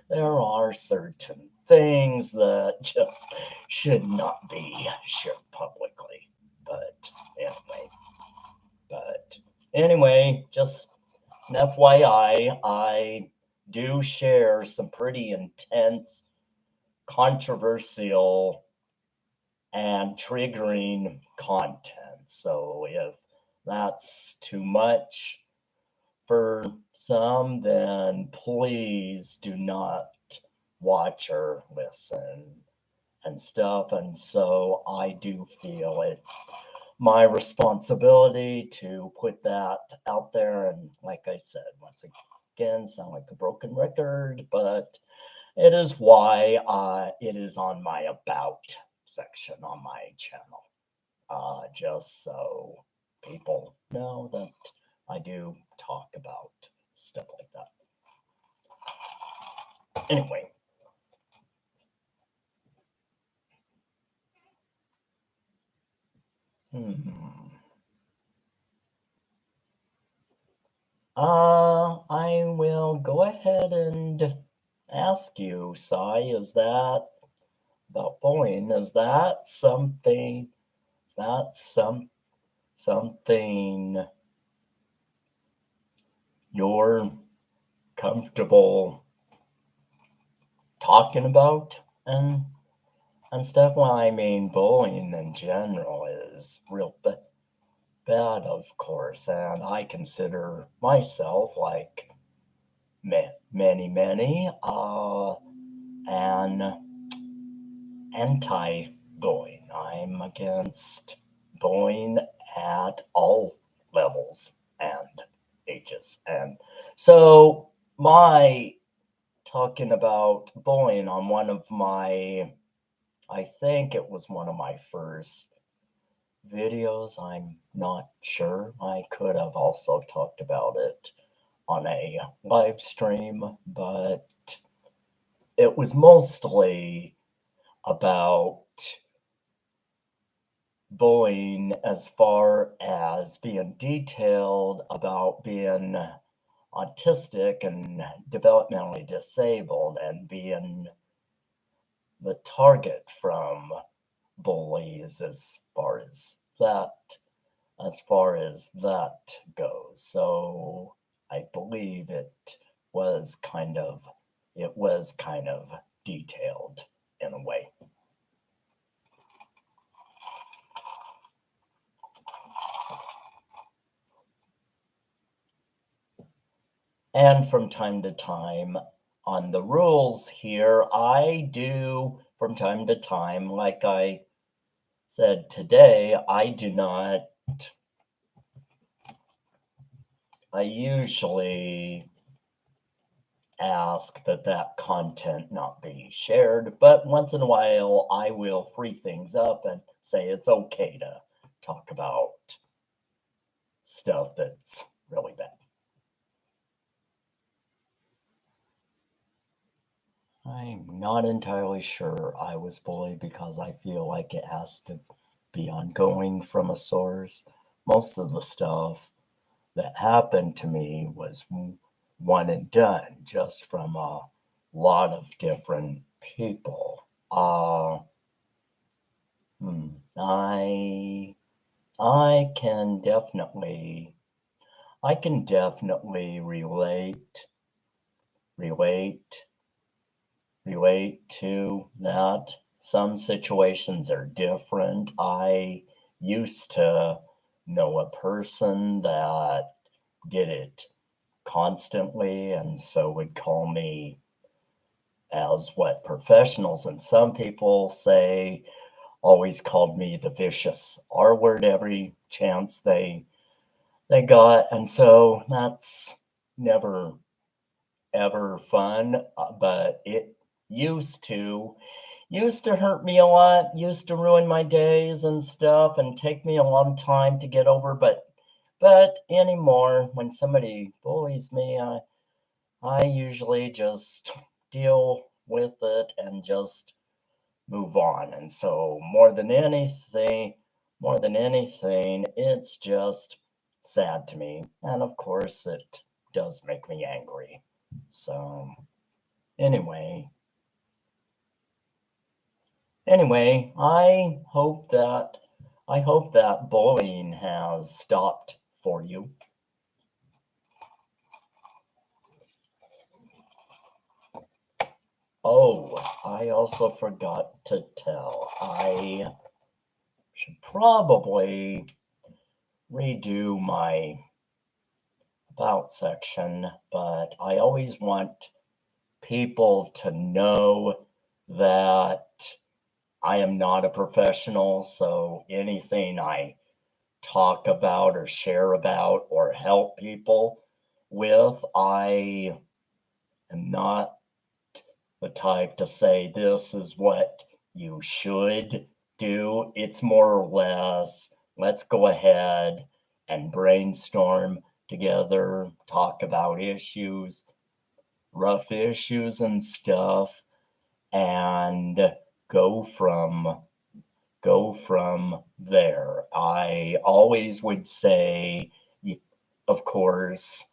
there are certain things that just should not be shared publicly. But anyway, just an FYI, I do share some pretty intense, controversial, and triggering content. So if that's too much for some, then please do not watch or listen and stuff. And so I do feel it's my responsibility to put that out there. And like I said, once again, sound like a broken record, but it is why it is on my about section on my channel. Just so people know that I do talk about stuff like that. Anyway. I will go ahead and ask you, Sai, is that about bullying? Is that something you're comfortable talking about and stuff? Well, I mean, bullying in general is real bad, of course, and I consider myself like many an anti-bullying. I'm against bullying at all levels and ages. And so my talking about bullying on I think it was one of my first videos. I'm not sure. I could have also talked about it on a live stream, but it was mostly about bullying as far as being detailed about being autistic and developmentally disabled and being the target from bullies as far as that goes. So I believe it was kind of detailed in a way. And from time to time on the rules here, I do from time to time, like I said today, I usually ask that content not be shared, but once in a while I will free things up and say it's okay to talk about stuff that's really bad. I'm not entirely sure I was bullied because I feel like it has to be ongoing from a source, most of the stuff that happened to me was one and done, just from a lot of different people. I I can definitely relate to that. Some situations are different. I used to know a person that did it constantly and so would call me as what professionals and some people say always called me the vicious R word every chance they got, and so that's never ever fun, but it used to used to hurt me a lot, used to ruin my days and stuff and take me a long time to get over, but anymore when somebody bullies me, I usually just deal with it and just move on. And so more than anything, it's just sad to me. And of course it does make me angry. So anyway, anyway, I hope that bullying has stopped for you. Oh, I also forgot to tell. I should probably redo my about section, but I always want people to know that I am not a professional, so anything I talk about or share about or help people with, I am not the type to say this is what you should do. It's more or less, let's go ahead and brainstorm together, talk about issues, rough issues and stuff, and go from there. I always would say, of course,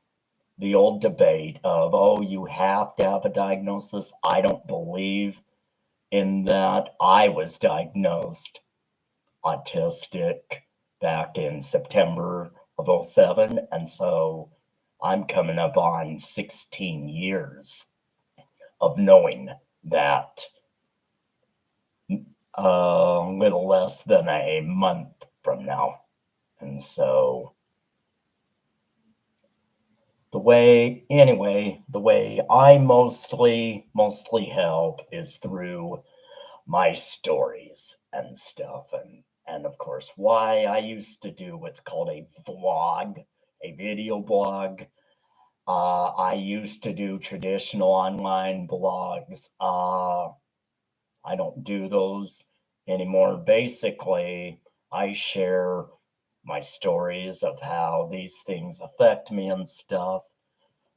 the old debate of, oh, you have to have a diagnosis. I don't believe in that. I was diagnosed autistic back in September of 07. And so I'm coming up on 16 years of knowing that a little less than a month from now. And so the way I mostly help is through my stories and stuff, and of course why I used to do what's called a vlog, a video blog. I used to do traditional online blogs. I don't do those anymore. Basically, I share my stories of how these things affect me and stuff,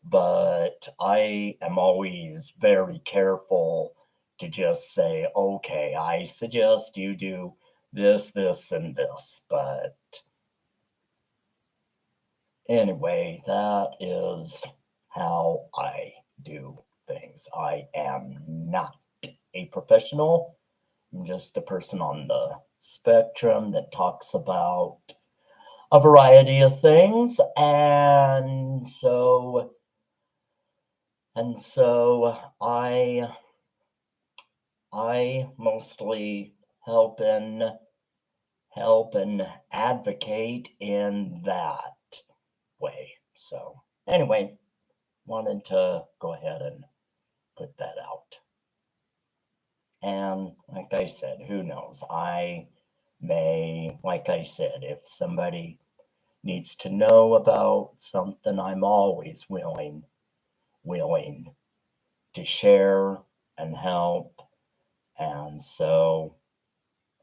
but I am always very careful to just say, okay, I suggest you do this, this, and this. But anyway, that is how I do things. I am not a professional. I'm just a person on the spectrum that talks about a variety of things. And so I mostly help and advocate in that way. So anyway, wanted to go ahead and put that out. And like I said, who knows? I may, like I said, if somebody needs to know about something, I'm always willing to share and help. And so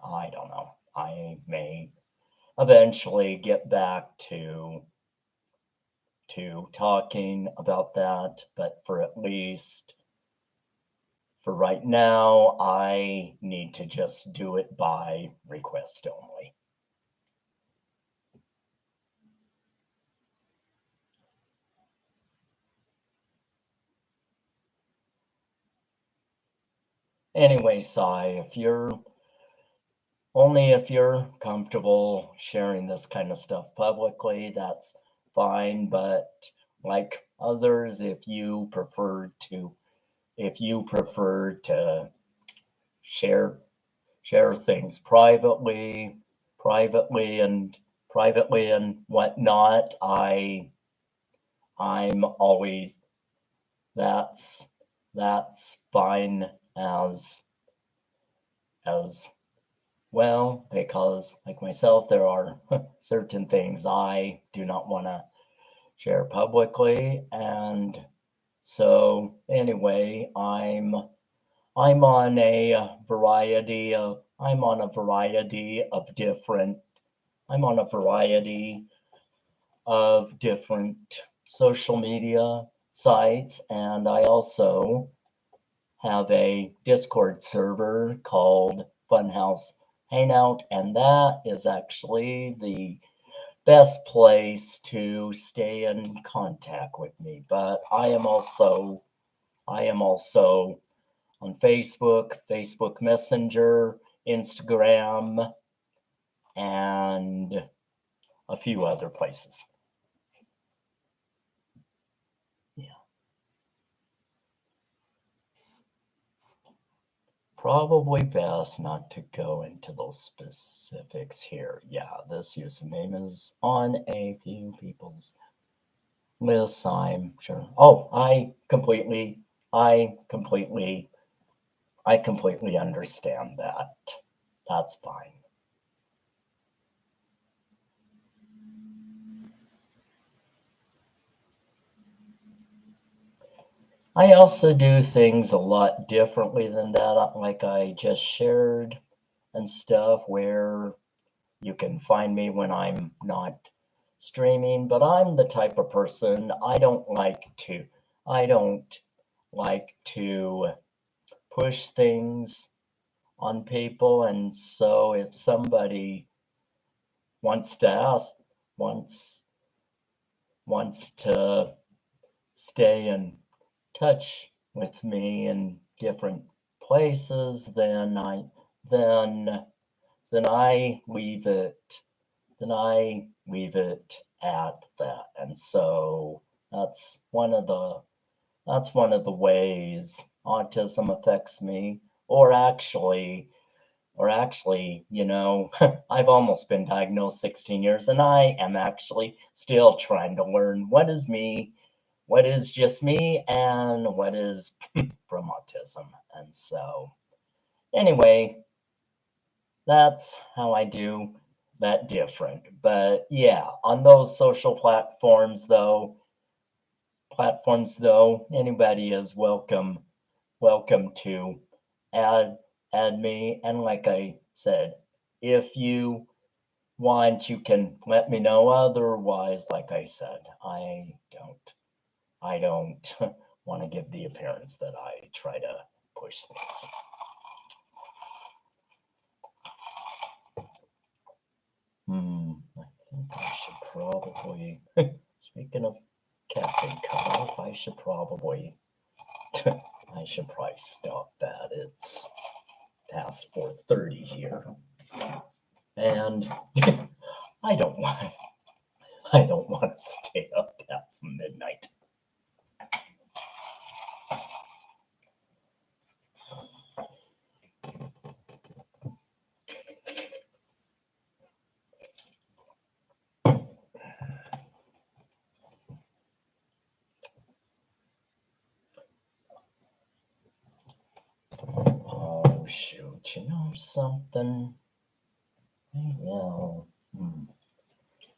I don't know. I may eventually get back to talking about that, but for right now, I need to just do it by request only. anyway, Sai, if you're comfortable sharing this kind of stuff publicly, that's fine. But like others, if you prefer to share things privately and whatnot, I'm always that's fine as well, because like myself, there are certain things I do not want to share publicly. And so anyway, I'm on a variety of different social media sites, and I also have a Discord server called Funhouse Hangout, and that is actually the best place to stay in contact with me. But I am also on Facebook Messenger, Instagram, and a few other places. Yeah. Probably best not to go into those specifics here. Yeah, this username is on a few people's lists, I'm sure. Oh, I completely understand that. That's fine. I also do things a lot differently than that, like I just shared and stuff, where you can find me when I'm not streaming. But I'm the type of person, I don't like to push things on people. And so if somebody wants to ask, wants wants to stay in touch with me in different places, then then I leave it at that. And so that's one of the ways autism affects me. Or actually, I've almost been diagnosed 16 years, and I am actually still trying to learn what is just me, and what is from autism. And so, anyway, that's how I do that different. But yeah, on those social platforms though, anybody is welcome to add me. And like I said, if you want, you can let me know. Otherwise, like I said, I don't want to give the appearance that I try to push things. I think I should probably, speaking of caffeine cutoff, I should probably stop that. It's past 4:30 here, and I don't want to stay up past midnight. Oh shoot! You know something? I will.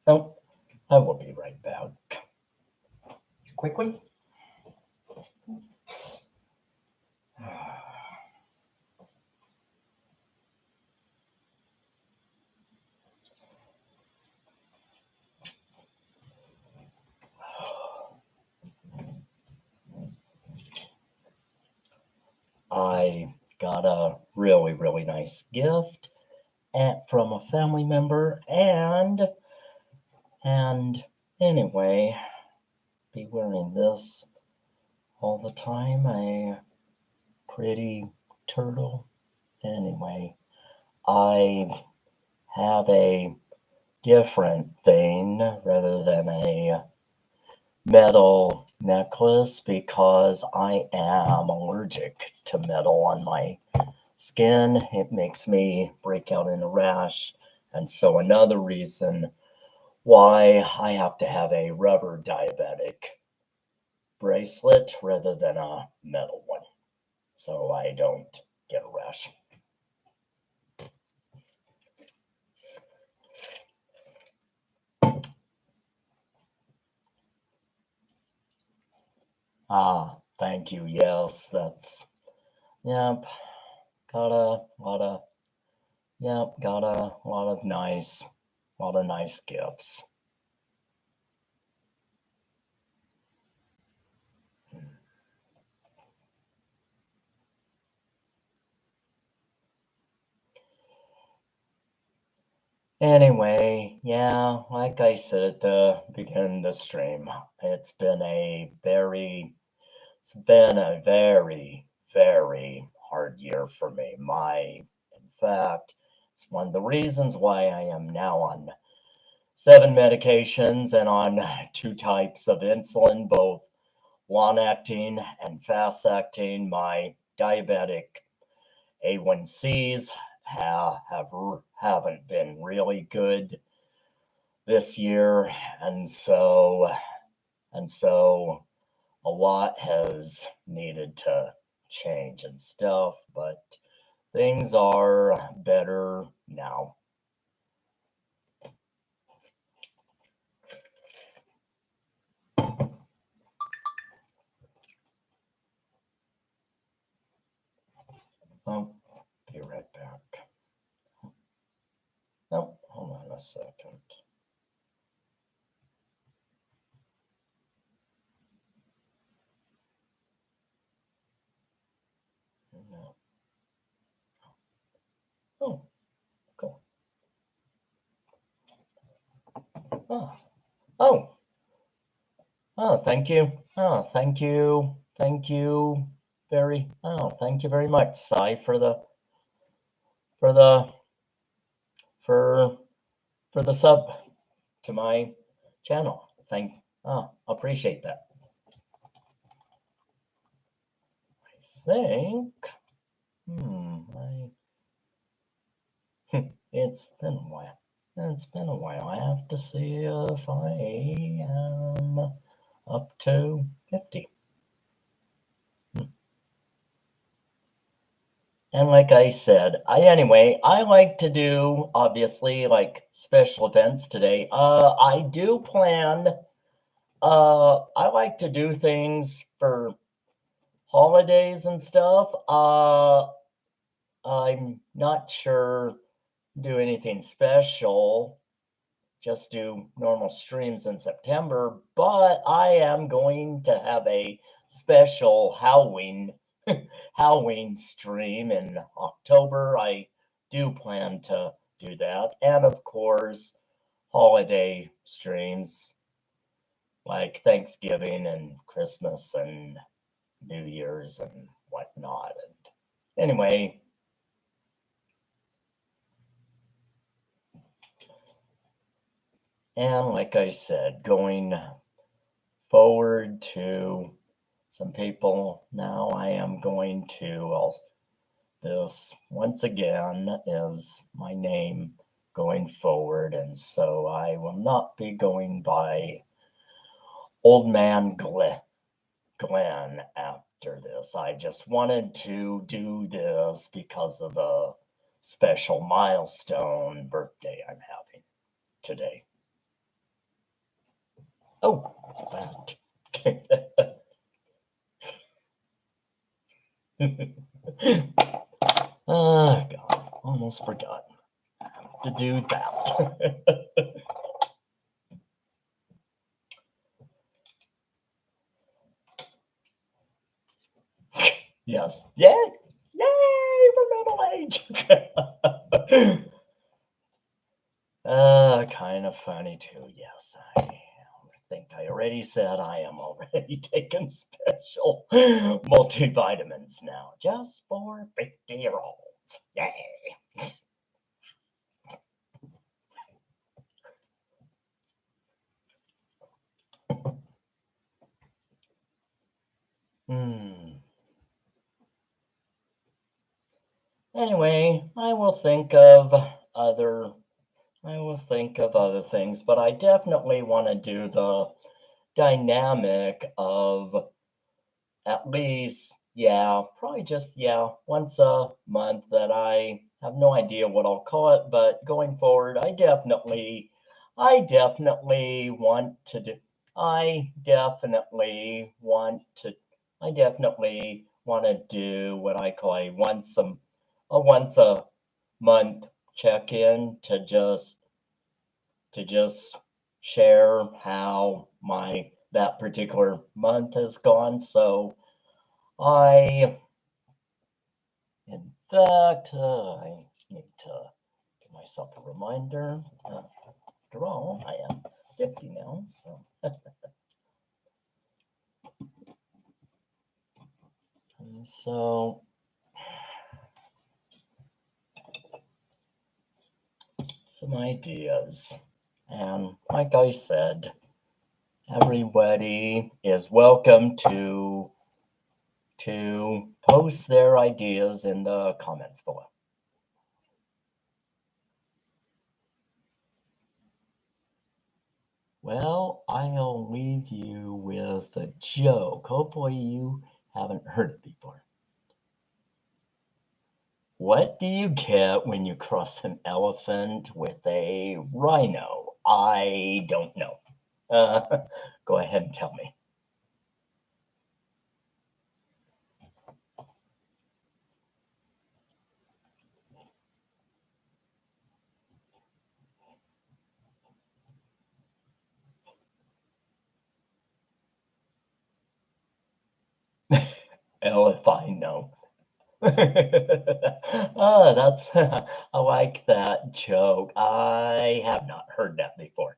No, I will be right back. Quickly. I got a really, really nice gift from a family member, and anyway, be wearing this all the time. A pretty turtle. Anyway, I have a different thing rather than a metal necklace because I am allergic to metal on my skin. It makes me break out in a rash. And so another reason why I have to have a rubber diabetic bracelet rather than a metal one, so I don't get a rash. Thank you. Yes, that's, yep, got a lot of nice gifts. Anyway, yeah, like I said at the beginning of the stream, it's been a very very hard year for me. In fact, it's one of the reasons why I am now on 7 medications and on 2 types of insulin, both long-acting and fast-acting. My diabetic A1Cs haven't been really good this year, and so a lot has needed to change and stuff, but things are better now. I'll be right back. Oh, hold on a second. No. Oh, cool. Thank you. Thank you. Thank you thank you very much, Sai, for the sub to my channel. Appreciate that. I think it's been a while. I have to see if I am up to 50. And like I said, I like to do, obviously, like special events today. I do plan, I like to do things for holidays and stuff. I'm not sure do anything special, just do normal streams in September, but I am going to have a special Halloween stream in October. I do plan to do that. And of course, holiday streams like Thanksgiving and Christmas and New Year's and whatnot. And anyway, and like I said, going forward to some people now, I am going to, this once again is my name going forward, and so I will not be going by Old Man Glenn after this. I just wanted to do this because of the special milestone birthday I'm having today. Oh, that. Oh, God, almost forgot to do that. Yes. Yay! Yay for middle age! Kind of funny too. Yes, I think I already said I am already taking special multivitamins now, just for 50-year-olds. Yay! Anyway, I will think of other things, but I definitely want to do the dynamic of at least, probably just, once a month that I have no idea what I'll call it, but going forward, I definitely want to do, I definitely want to, I definitely want to do what I call a once a month check-in to just share how that particular month has gone. So I, in fact, I need to give myself a reminder. After all, I am 50 now, so. So, some ideas. And like I said, everybody is welcome to post their ideas in the comments below. Well, I'll leave you with a joke. Hopefully you haven't heard it before. What do you get when you cross an elephant with a rhino? I don't know. Go ahead and tell me. If I know. That's I like that joke. I have not heard that before.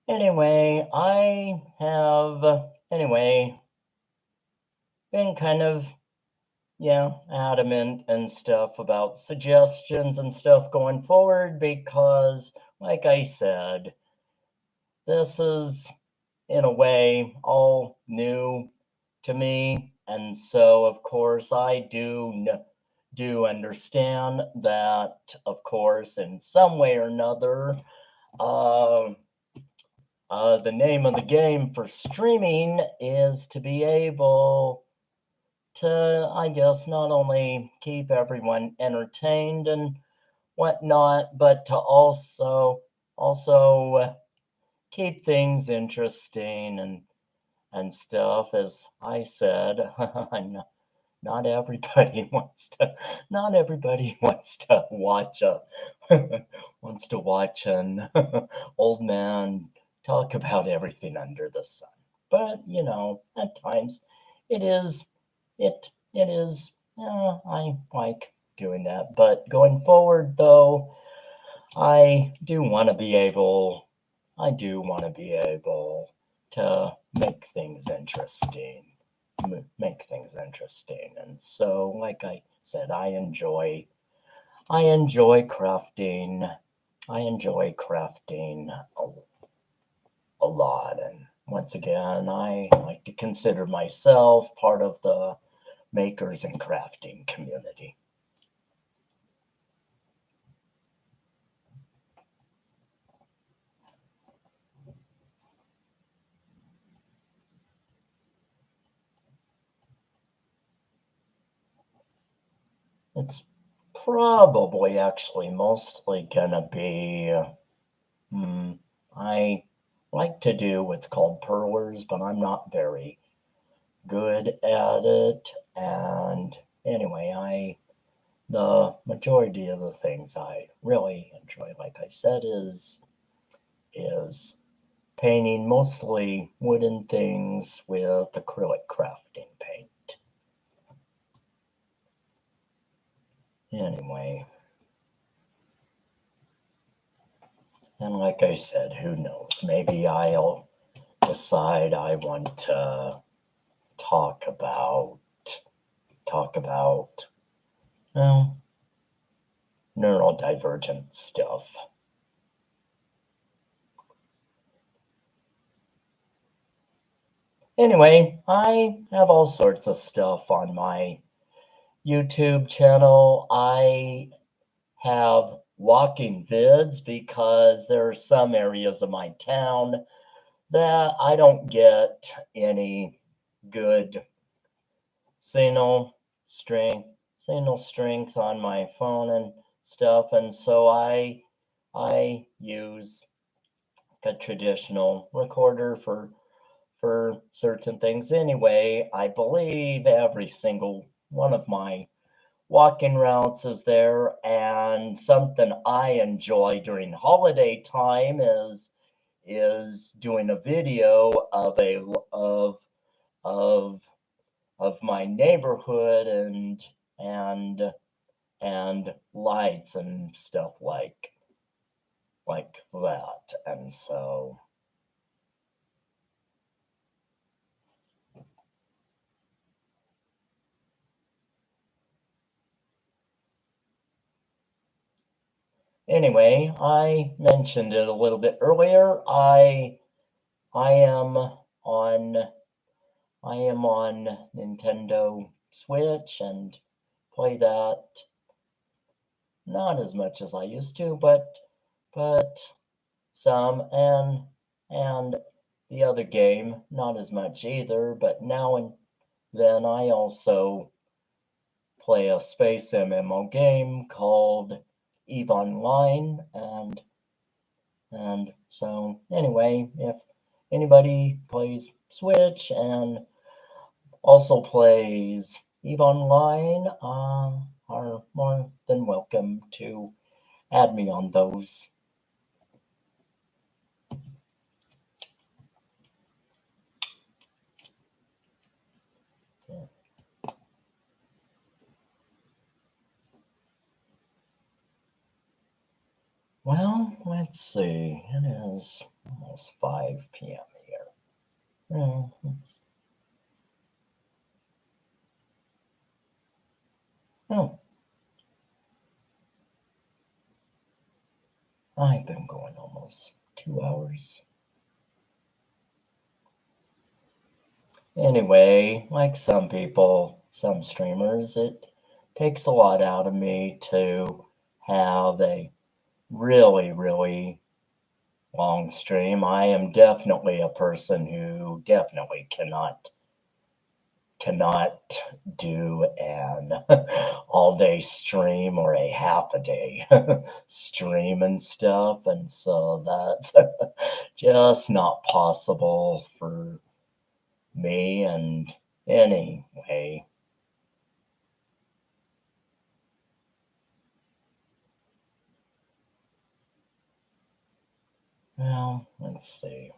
Anyway, I have been kind of adamant and stuff about suggestions and stuff going forward because, like I said, this is in a way all new to me, and so of course I do understand that, of course, in some way or another, uh, the name of the game for streaming is to be able to, I guess, not only keep everyone entertained and whatnot, but to also keep things interesting and stuff. As I said, not everybody wants to watch an old man talk about everything under the sun. But at times it is it is I like doing that. But going forward though, I do want to be able to make things interesting. And so, like I said, I enjoy crafting. I enjoy crafting a lot. And once again, I like to consider myself part of the makers and crafting community. It's probably actually mostly gonna be, I like to do what's called purlers, but I'm not very good at it. And anyway, the majority of the things I really enjoy, like I said, is painting mostly wooden things with acrylic crafting paint. Anyway, and like I said, who knows? Maybe I'll decide I want to talk about well, neurodivergent stuff. Anyway, I have all sorts of stuff on my YouTube channel. I have walking vids because there are some areas of my town that I don't get any good signal strength on my phone and stuff, and so I use a traditional recorder for certain things. Anyway, I believe every single one of my walking routes is there, and something I enjoy during holiday time is doing a video of of my neighborhood and and lights and stuff like that. And so anyway, I mentioned it a little bit earlier. I am on I am on Nintendo Switch and play that not as much as I used to, but some, and the other game not as much either, but now and then I also play a space MMO game called EVE Online, and so anyway, if anybody plays Switch and also plays EVE Online, are more than welcome to add me on those. Well, let's see. It is almost 5 p.m. here. Oh, I've been going almost 2 hours. Anyway, like some people, some streamers, it takes a lot out of me to have a really long stream. I am definitely a person who definitely cannot do an all day stream or a half a day stream and stuff, and so that's just not possible for me. And anyway, well, let's see.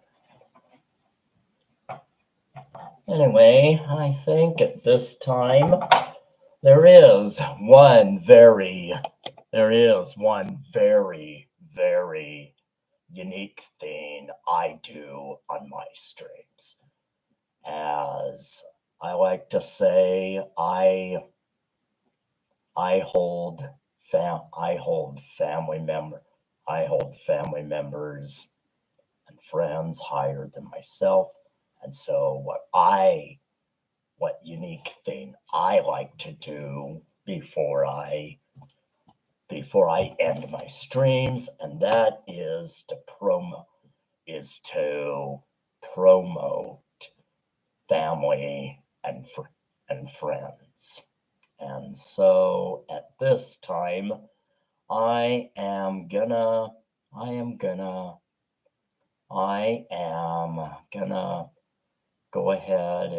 Anyway, I think at this time there is one very very unique thing I do on my streams. As I like to say, I hold family members and friends higher than myself. And so what unique thing I like to do before I end my streams, and that is to promote family and friends. And so at this time, I am gonna go ahead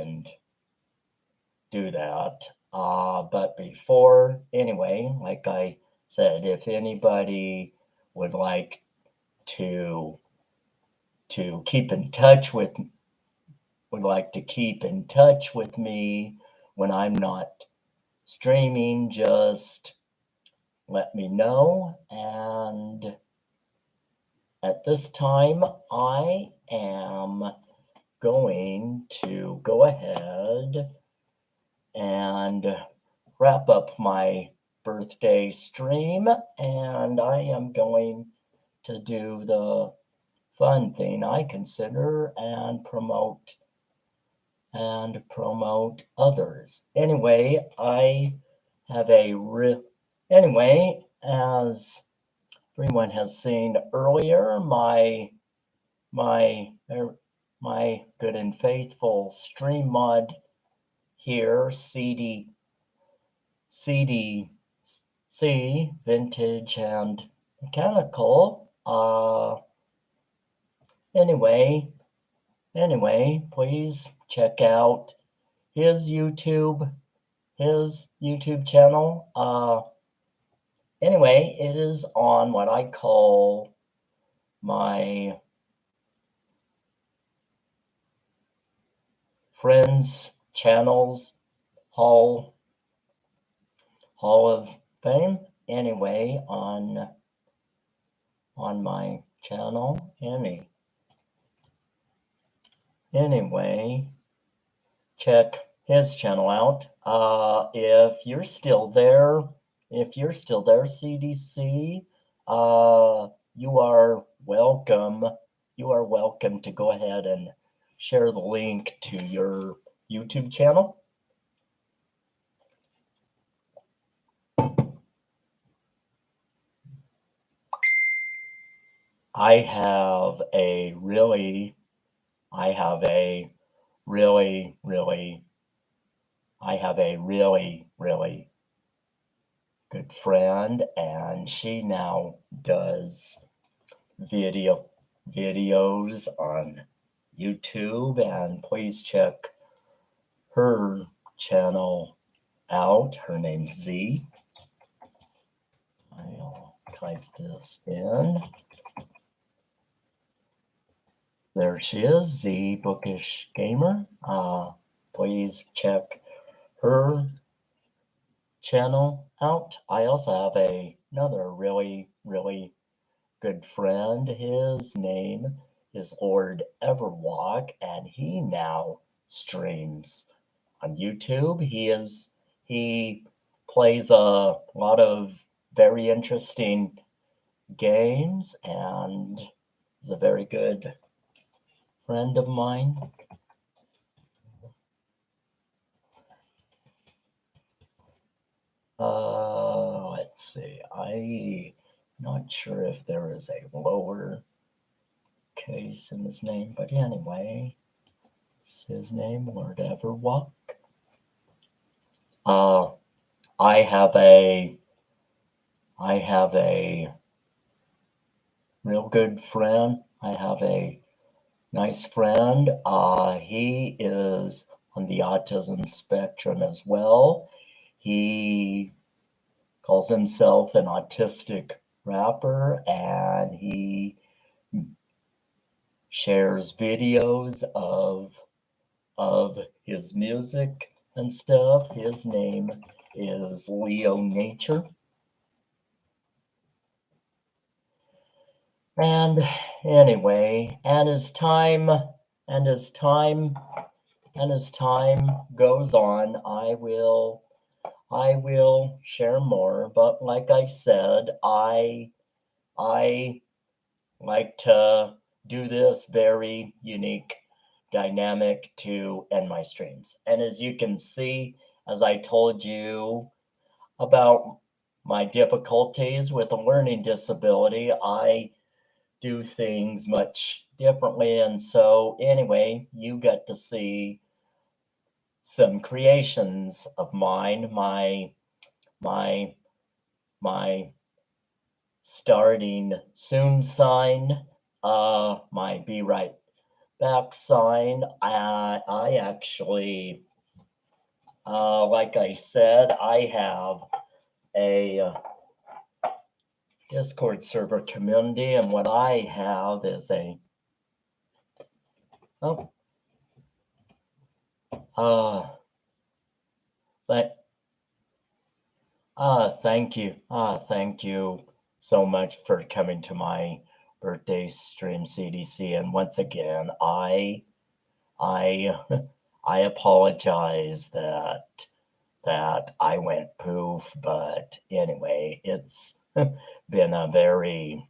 do that. But before, anyway, like I said, if anybody would like to keep in touch with me when I'm not streaming, just let me know. And at this time, I am going to go ahead and wrap up my birthday stream, and I am going to do the fun thing I consider and promote others. Anyway, I have anyway, as everyone has seen earlier, my good and faithful stream mod here, CDC Vintage and Mechanical. Anyway, please check out his YouTube channel. Anyway, it is on what I call my friends channels Hall of Fame. Anyway, on my channel. Anyway, check his channel out. If you're still there, CDC, you are welcome. You are welcome to go ahead and share the link to your YouTube channel. I have a really good friend, and she now does videos on YouTube, and please check her channel out. Her name's Z. I'll type this in. There she is, Z Bookish Gamer. Please check her channel out. I also have another really good friend. His name is Lord Everwalk, and he now streams on YouTube. He plays a lot of very interesting games and is a very good friend of mine. Let's see. I'm not sure if there is a lower case in his name, but anyway, it's his name, Lord Everwalk. I have a real good friend. I have a nice friend. He is on the autism spectrum as well. He calls himself an autistic rapper, and he shares videos of his music and stuff. His name is Leo Nature. And anyway, as time goes on, I will share more. But like I said, I like to do this very unique dynamic to end my streams. And as you can see, as I told you about my difficulties with a learning disability, I do things much differently. And so anyway, you get to see some creations of mine, my starting soon sign, my be right back sign. I Like I said, I have a Discord server community, and what I have is a thank you. Thank you so much for coming to my birthday stream, CDC. And once again, I apologize that I went poof, but anyway, it's been a very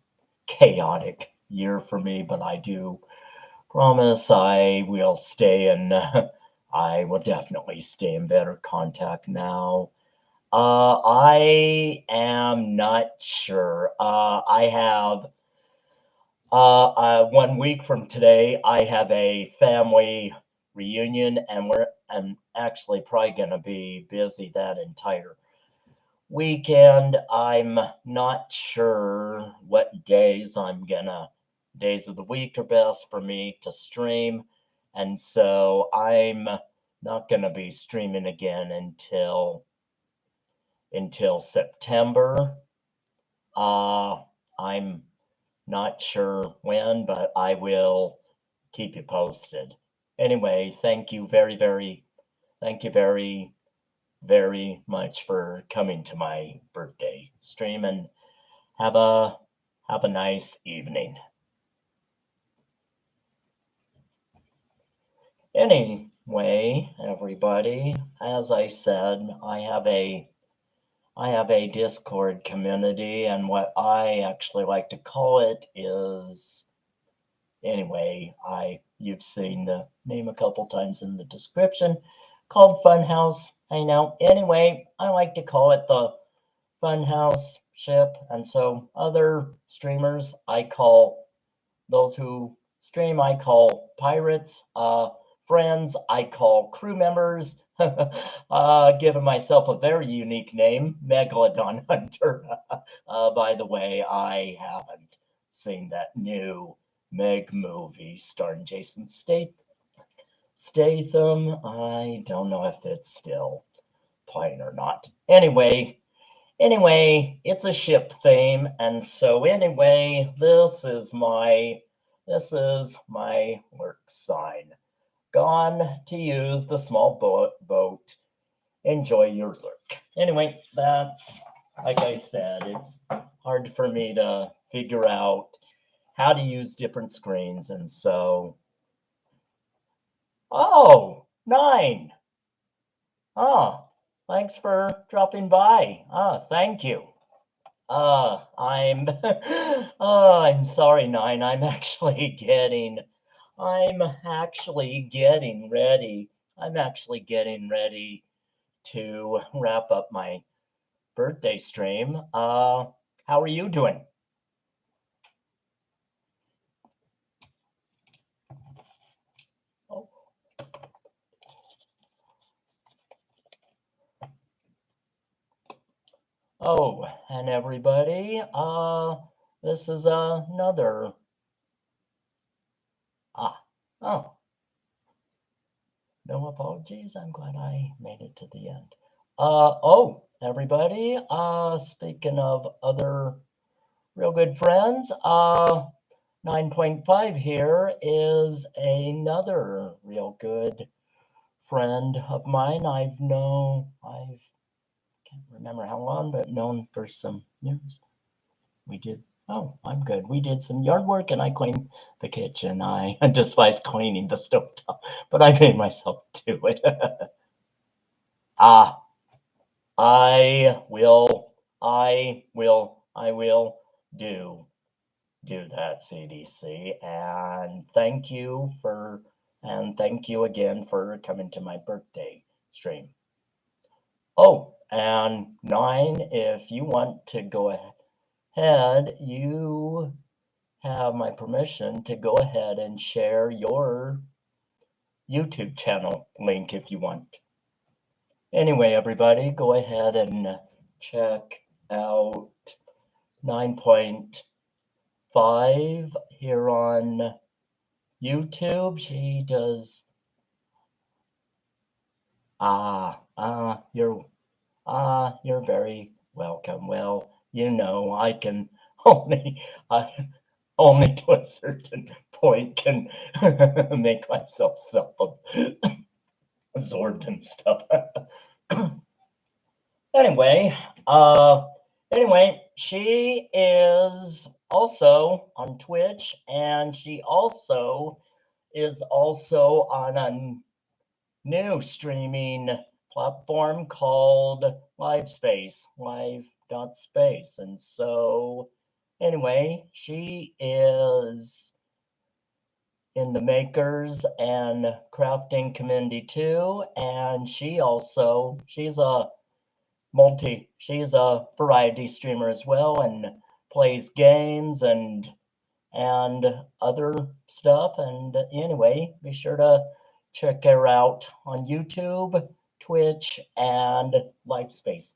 chaotic year for me, but I do promise I will I will definitely stay in better contact now. I am not sure. I have 1 week from today, I have a family reunion, and I'm actually probably going to be busy that entire weekend. I'm not sure what days days of the week are best for me to stream. And so I'm not going to be streaming again until September. I'm not sure when, but I will keep you posted. Anyway, thank you very much for coming to my birthday stream, and have a nice evening. Anyway, everybody, as I said, I have a Discord community, and what I actually like to call it is, anyway, you've seen the name a couple times in the description, called Funhouse Hangout. Anyway, I like to call it the Funhouse ship, and so other streamers, those who stream, I call pirates. Friends, I call crew members. Giving myself a very unique name, Megalodon Hunter. By the way, I haven't seen that new Meg movie starring Jason Statham. I don't know if it's still playing or not. Anyway, it's a ship theme, and so anyway, this is my work sign. Gone to use the small boat. Enjoy your lurk. Anyway, that's, like I said, it's hard for me to figure out how to use different screens, and so... Oh, 9! Thanks for dropping by. Thank you. I'm sorry, 9. I'm actually getting ready. I'm actually getting ready to wrap up my birthday stream. How are you doing? Oh, and everybody, this is another... no apologies. I'm glad I made it to the end. Oh, everybody, speaking of other real good friends, 9.5 here is another real good friend of mine. I can't remember how long, but known for some years. I'm good. We did some yard work, and I cleaned the kitchen. I despise cleaning the stovetop, but I made myself do it. I will do that, CDC, and thank you again for coming to my birthday stream. Oh, and 9, if you want to go ahead, you have my permission to go ahead and share your YouTube channel link if you want. Anyway, everybody, go ahead and check out 9.5 here on YouTube. She does You're very welcome. Well, I can only, I only to a certain point can make myself self-absorbed and stuff. Anyway, uh, she is also on Twitch, and she also is also on a new streaming platform called live.space. And so, anyway, she is in the makers and crafting community too, and she's a variety streamer as well, and plays games and other stuff. And anyway, be sure to check her out on YouTube, Twitch, and LiveSpace.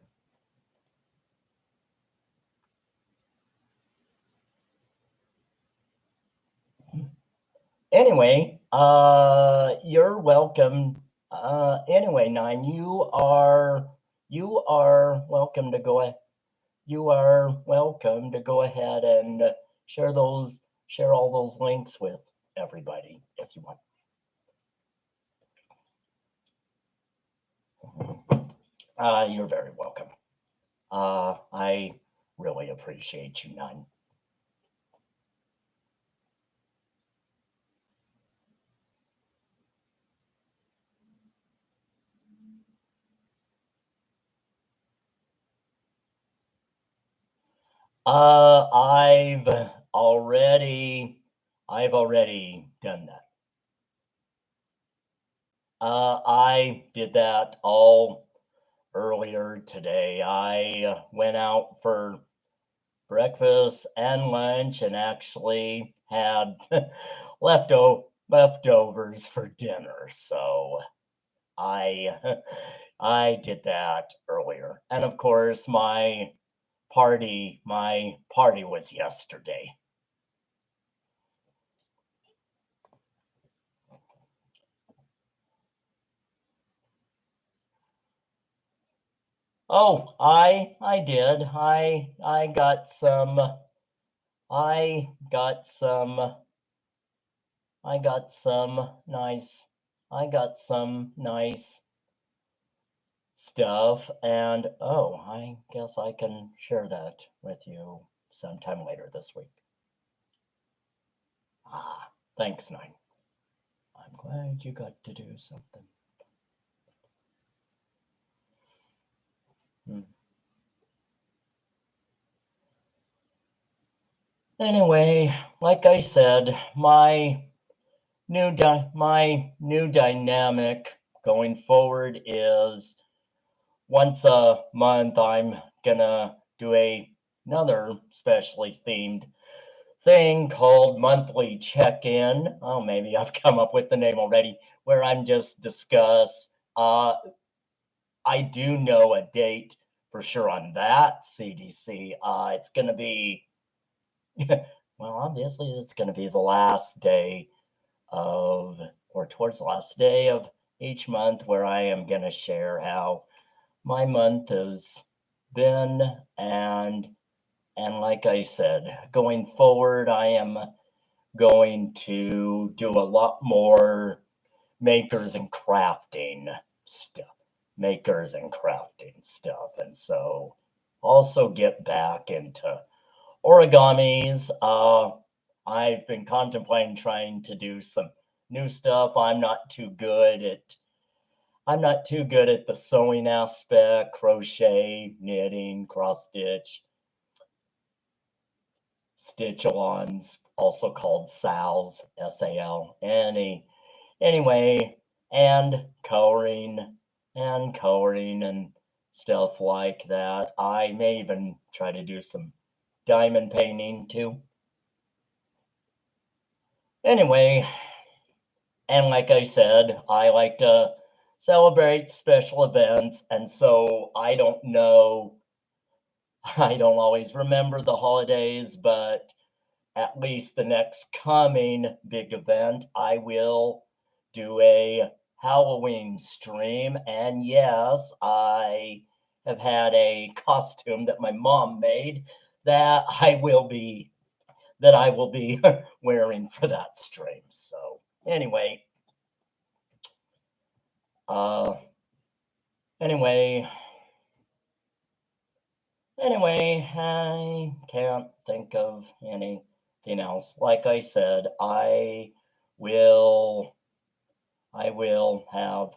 Anyway, you're welcome. Anyway, Nine, you are welcome to go ahead. You are welcome to go ahead and share all those links with everybody if you want. You're very welcome. I really appreciate you, Nine. I've already done that. I did that all earlier today. I went out for breakfast and lunch and actually had leftovers for dinner. So I I did that earlier. And of course my party was yesterday. Oh, I did. I got some I got some I got some nice stuff, and oh, I guess I can share that with you sometime later this week. Thanks, Nine. I'm glad you got to do something. Anyway, like I said, my new dynamic going forward is once a month I'm gonna do another specially themed thing called monthly check-in. Oh, maybe I've come up with the name already, where I'm just discuss. I do know a date for sure on that CDC. It's gonna be well, obviously it's gonna be the last day towards the last day of each month, where I am gonna share how my month has been. And like I said, going forward, I am going to do a lot more makers and crafting stuff. And so also get back into origamis. I've been contemplating trying to do some new stuff. I'm not too good at the sewing aspect, crochet, knitting, cross stitch, stitch-alongs, also called SALs, S-A-L. Anyway, and coloring and stuff like that. I may even try to do some diamond painting too. Anyway, and like I said, I like to celebrate special events, and so I don't always remember the holidays, but at least the next coming big event, I will do a Halloween stream, and yes, I have had a costume that my mom made that I will be wearing for that stream. So anyway, anyway, I can't think of anything else. Like I said, I will have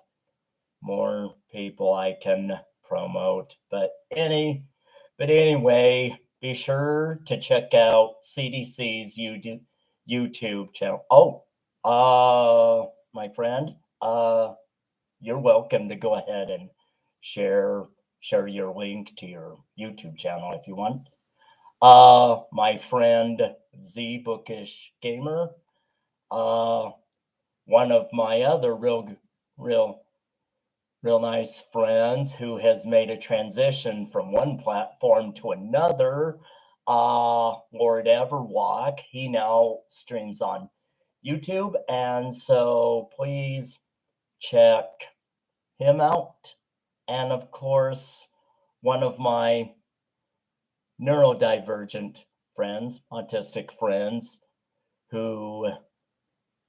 more people I can promote. But anyway, be sure to check out CDC's YouTube channel. My friend, you're welcome to go ahead and share your link to your YouTube channel if you want. My friend Z Bookish Gamer, one of my other real nice friends who has made a transition from one platform to another, Lord Everwalk. He now streams on YouTube, and so please check him out. And of course, one of my neurodivergent friends, autistic friends, who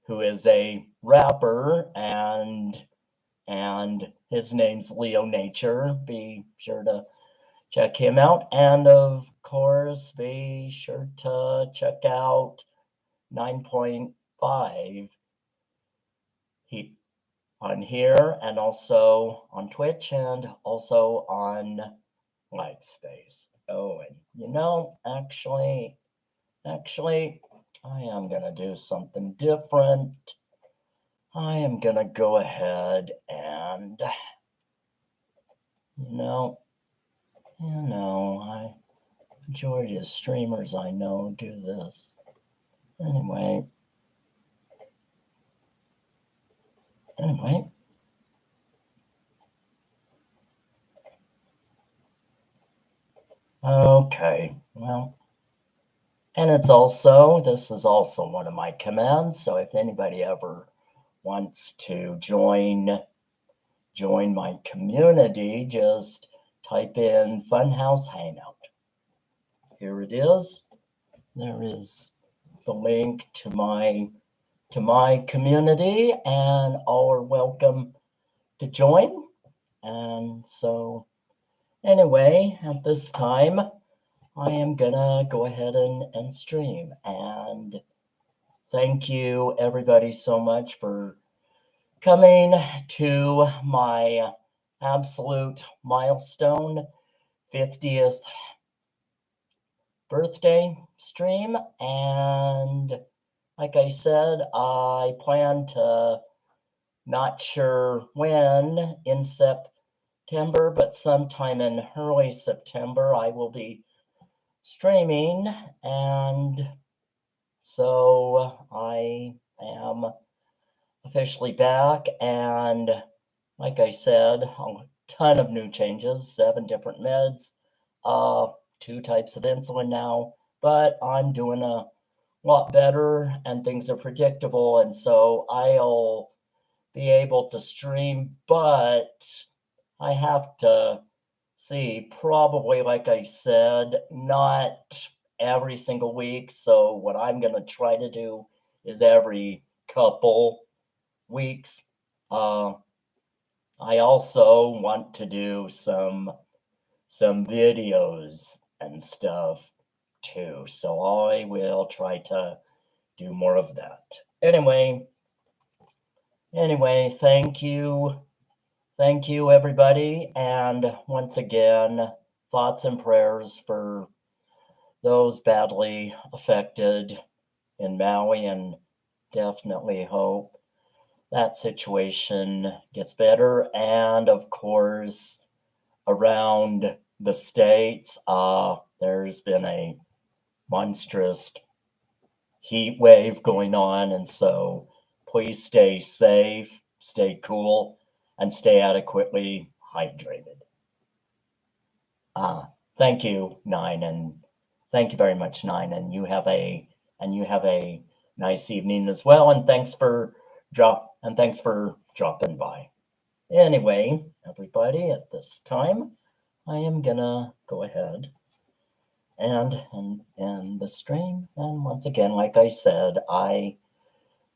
is a rapper, and his name's Leo Nature. Be sure to check him out. And of course, be sure to check out 9.5 on here, and also on Twitch, and also on Livespace. Oh, and actually, I am gonna do something different. I am gonna go ahead and, majority of streamers I know do this. Anyway. Okay, well, and this is also one of my commands, so if anybody ever wants to join my community, just type in Funhouse Hangout. Here it is. There is the link to my community, and all are welcome to join. And so anyway, at this time, I am gonna go ahead and stream. And thank you everybody so much for coming to my absolute milestone 50th birthday stream. And like I said, I plan to, not sure when in September, but sometime in early September, I will be streaming. And so I am officially back, and like I said, a ton of new changes, 7 different meds, 2 types of insulin now, but I'm doing a lot better and things are predictable, and so I'll be able to stream, but I have to see, probably, like I said, not every single week. So what I'm going to try to do is every couple weeks. I also want to do some videos and stuff too, so I will try to do more of that. Anyway, thank you everybody, and once again, thoughts and prayers for those badly affected in Maui, and definitely hope that situation gets better. And of course, around the states, there's been a monstrous heat wave going on, and so please stay safe, stay cool, and stay adequately hydrated. Thank you, Nine, and thank you very much, Nine, and you have a nice evening as well. And thanks for dropping by. Anyway, everybody, at this time, I am gonna go ahead and end the stream. And once again, like I said, I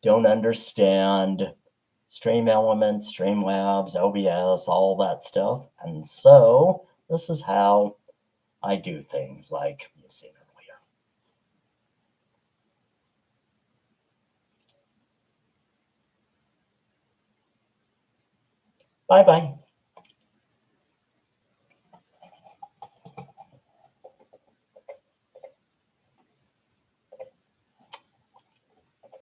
don't understand Stream Elements, Streamlabs, OBS, all that stuff. And so this is how I do things, like you've seen earlier. Bye-bye.